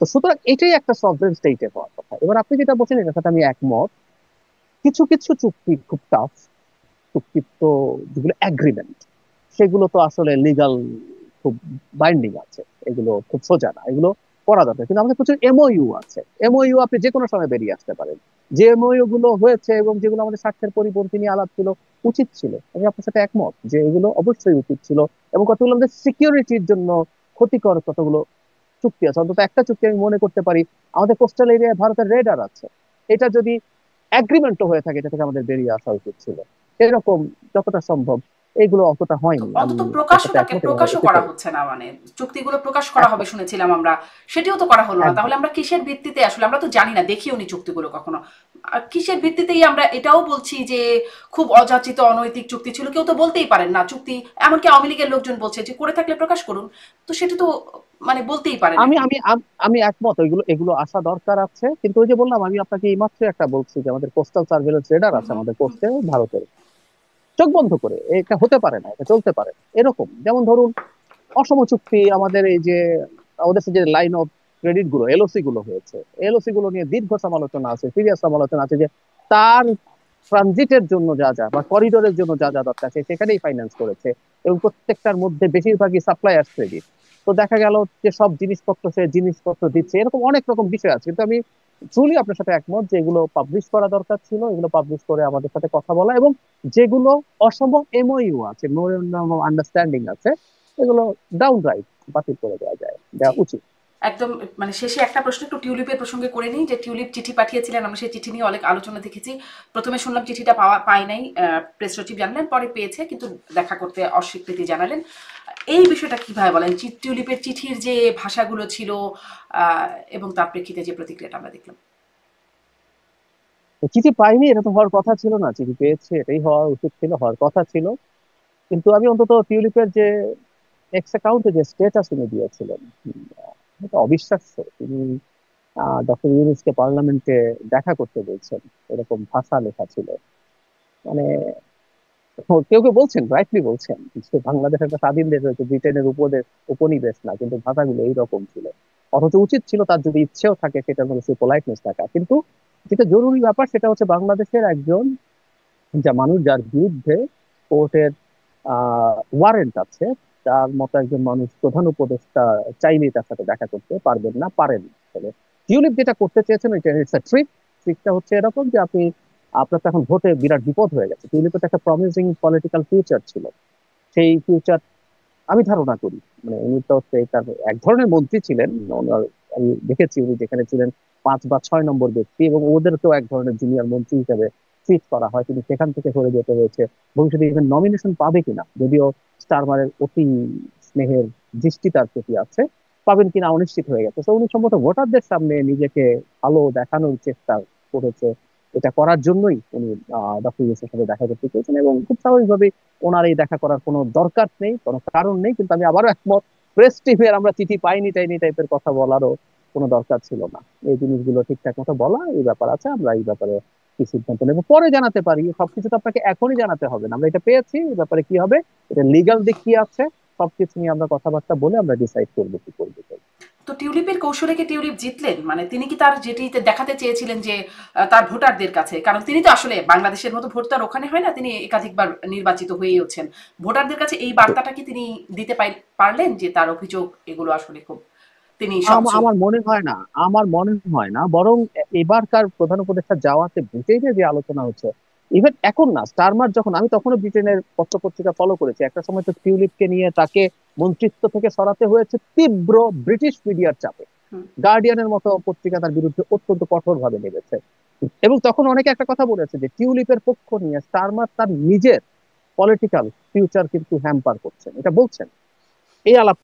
তো সুতরাং এটাই একটা সভরেন স্টেটে হওয়ার কথা। এবার আপনি যেটা বলছেন এটার সাথে আমি একমত, কিছু কিছু চুক্তি খুব টাফ চুক্তি, তো যেগুলো অ্যাগ্রিমেন্ট সেগুলো তো আসলে লিগাল খুব বাইন্ডিং আছে, এগুলো খুব সোজা না, এগুলো করা দরকার। কিন্তু আমাদের প্রচুর এমওইউ আছে, এমওইউ আপনি যে কোনো সময় বেরিয়ে আসতে পারেন। যে এমওইউ গুলো হয়েছে এবং যেগুলো আমাদের স্বার্থের পরিপন্থী নিয়ে আলাপ ছিল, উচিত ছিল, আমি আপনার সাথে একমত যে এগুলো অবশ্যই উচিত ছিল। এবং কতগুলো আমাদের সিকিউরিটির জন্য ক্ষতিকর কতগুলো চুক্তি আছে, অন্তত একটা চুক্তি আমি মনে করতে পারি, আমাদের কোস্টাল এরিয়ায় ভারতের রেডার আছে, এটা যদি এগ্রিমেন্টও হয়ে থাকে এটা থেকে আমাদের বেরিয়ে আসা উচিত ছিল। এরকম যতটা সম্ভব এগুলো অতটা তো হয়নি, আমি অন্তত আপনার সাথে প্রকাশনাকে একমত এবং প্রকাশও উচিত করা হয়নি। হচ্ছে না, মানে চুক্তিগুলো প্রকাশ করা হবে একদম শুনেছিলাম আমরা, সেটিও তো করা হলো না। একদম। তাহলে আমরা কিসের ভিত্তিতে, আসলে আমরা তো জানি না, দেখিও নি চুক্তিগুলো কখনো, কিসের ভিত্তিতেই আমরা এটাও বলছি যে খুব অযাচিত অনৈতিক চুক্তি ছিল? কেউ তো বলতেই পারেন না চুক্তি, এমনকি আওয়ামী লীগের লোকজন বলছে যে করে থাকলে প্রকাশ করুন। তো সেটা তো মানে বলতেই পারেন আমি এখন। আমি আম- আমি একমত, এগুলো এগুলো আসা দরকার আছে, কিন্তু ওই যে বললাম আমি আপনাকে এইমাত্র একটা বলছি যে আমাদের কোস্টাল সার্ভেলেন্স রেডার হুম আছে হুম আমাদের হুম। কোস্টে ভারতের, চোখ বন্ধ করে এটা হতে পারে না, এটা চলতে পারে না। এরকম যেমন ধরুন অসম চুক্তি, আমাদের এই যে ওদের যে লাইন অফ ক্রেডিট গুলো এলওসি গুলো হয়েছে, এলওসি গুলো নিয়ে দীর্ঘ সমালোচনা আছে, সিরিয়াস সমালোচনা আছে যে তার ট্রানজিটের জন্য যা যা বা করিডোরের জন্য যা যা দরকার আছে সেখানেই ফাইন্যান্স করেছে, এবং প্রত্যেকটার মধ্যে বেশিরভাগই সাপ্লায়ার্স ক্রেডিট। তো দেখা গেল যে সব জিনিসপত্র সে জিনিসপত্র দিচ্ছে, এরকম অনেক রকম বিষয় আছে। কিন্তু আমি ট্রুলি আপনার সাথে একমত যে এগুলো পাবলিশ করা দরকার ছিল, এগুলো পাবলিশ করে আমাদের সাথে কথা বলা, এবং যেগুলো অসম এমওইউ আছে, মেমোরেন্ডাম অফ আন্ডারস্ট্যান্ডিং আছে, এগুলো ডাউন রাইট বাতিল করে দেওয়া যায়, দেওয়া জি, উচিত। একদম। মানে শেষে একটা প্রশ্ন একটু টিউলিপের প্রসঙ্গে করে নিই, যে টিউলিপ চিঠি পাঠিয়েছিলেন, আমরা সেই চিঠি নিয়ে অনেক আলোচনা দেখেছি। প্রথমে শুনলাম চিঠিটা পায় নাই, প্রেস সচিব জানলেন, পরে পেয়েছে কিন্তু দেখা করতে অস্বীকৃতি জানালেন। এই বিষয়টা কিভাবে বলেন, টিউলিপের চিঠির যে ভাষাগুলো ছিল আহ, এবং তার প্রেক্ষিতে যে প্রতিক্রিয়াটা আমরা দেখলাম? তো চিঠি পাইনি এটা তো হওয়ার কথা ছিল না, চিঠি পেয়েছে এটাই হওয়া উচিত ছিল, হওয়ার কথা ছিল। কিন্তু আমি অন্তত টিউলিপের যে এক্স অ্যাকাউন্টে যে স্ট্যাটাস উনি দিয়েছিলেন, এটা অবিশ্বাস্য। তিনি ডক্টর ইউনূসকে পার্লামেন্টে দেখা করতে বলছেন, এরকম ভাষা লেখা ছিল। মানে কেউ কেউ বলছেন, রাইটলি বলছেন যে বাংলাদেশ একটা স্বাধীন দেশ হয়েছে, ব্রিটেনের উপদেশ উপনিবেশ না, কিন্তু ভাষাগুলো এইরকম ছিল। অথচ উচিত ছিল তার যদি ইচ্ছেও থাকে সেটার মধ্যে সেই পোলাইটনেস থাকা। কিন্তু যেটা জরুরি ব্যাপার সেটা হচ্ছে বাংলাদেশের একজন যা মানুষ যার বিরুদ্ধে কোর্টের ওয়ারেন্ট আছে, তার মতো একজন মানুষ প্রধান উপদেষ্টা চাইলেই তার সাথে দেখা করতে পারবেন না, পারেন না। তবে টিউলিপ যেটা করতে চেয়েছেন এটা ইটস আ ট্রিক। ট্রিকটা হচ্ছে এরকম যে আপনি, আপনার তো এখন ভোটে বিরাট বিপদ হয়ে গেছে, টিউলিপের তো একটা প্রমিসিং পলিটিক্যাল ফিউচার ছিল, সেই ফিউচার আমি ধারণা করি, মানে উনি তো তার এক ধরনের মন্ত্রী ছিলেন, ওনার আমি দেখেছি উনি যেখানে ছিলেন 5 বা 6 নম্বর ব্যক্তি, এবং ওদেরকেও এক ধরনের জুনিয়র মন্ত্রী হিসেবে ট্রিট করা হয়, কিন্তু সেখান থেকে সরে যেতে হয়েছে। ভবিষ্যতে ইভেন নমিনেশন পাবে কিনা, যদিও স্টারমারের অতি স্নেহের দৃষ্টি তার প্রতি আছে, পাবেন কিনা অনিশ্চিত হয়ে গেছে। তো উনি সম্ভবত ভোটারদের সামনে নিজেকে ভালো দেখানোর চেষ্টা করেছে, এটা করার জন্যই উনি ডক্টর ইউনূসের সাথে দেখা করতে চেয়েছেন, এবং খুব স্বাভাবিকভাবে ওনার এই দেখা করার কোনো দরকার নেই, কোনো কারণ নেই। কিন্তু আমি আবারও একমত, প্রেস টিমের আমরা চিঠি পাইনি টাইনি টাইপের কথা বলারও কোনো দরকার ছিল না। এই জিনিসগুলো ঠিকঠাক মতো বলা, এই ব্যাপার আছে, আমরা এই ব্যাপারে কি সিদ্ধান্ত নেবো পরে জানাতে পারি, সবকিছু তো আপনাকে এখনই জানাতে হবে না। আমরা এটা পেয়েছি, এই ব্যাপারে কি হবে, এটা লিগাল দিক কি আছে, সবকিছু নিয়ে আমরা কথাবার্তা বলে আমরা ডিসাইড করবো কি করবো। তো টিউলিপের কৌশলে কি টিউলিপ জিতলেন? মানে তিনি কি তার যেটিতে দেখাতে চেয়েছিলেন যে তার ভোটারদের কাছে, কারণ তিনি তো আসলে বাংলাদেশের মতো ভোট তো আর ওখানে হয় না, তিনি একাধিকবার নির্বাচিত হয়েওছেন, ভোটারদের কাছে এই বার্তাটা কি তিনি দিতে পারলেন যে তার অভিযোগ এগুলো আসলে খুব তিনি স্বচ্ছ? আমার মনে হয় না, আমার মনে হয় না, বরং এবারকার প্রধান উপদেষ্টা যাওয়াতে ব্রিটেনে যে আলোচনা হচ্ছে, ইভেন এখন না, স্টারমার যখন, আমি তখনও ব্রিটেনের পত্র পত্রিকা ফলো করেছি, একটা সময় তো টিউলিপকে নিয়ে তাকে মন্ত্রিত্ব থেকে সরাতে হয়েছে তীব্র ব্রিটিশ মিডিয়ার চাপে। হুম। গার্ডিয়ানের মতো পত্রিকা তার বিরুদ্ধে অত্যন্ত কঠোর ভাবে নেমেছে, এবং তখন অনেকে একটা কথা বলেছে যে টিউলিপের পক্ষ নিয়ে স্টারমার তার নিজের পলিটিক্যাল ফিউচার কিন্তু হ্যাম্পার করছেন, এটা বলছেন। এই আলাপ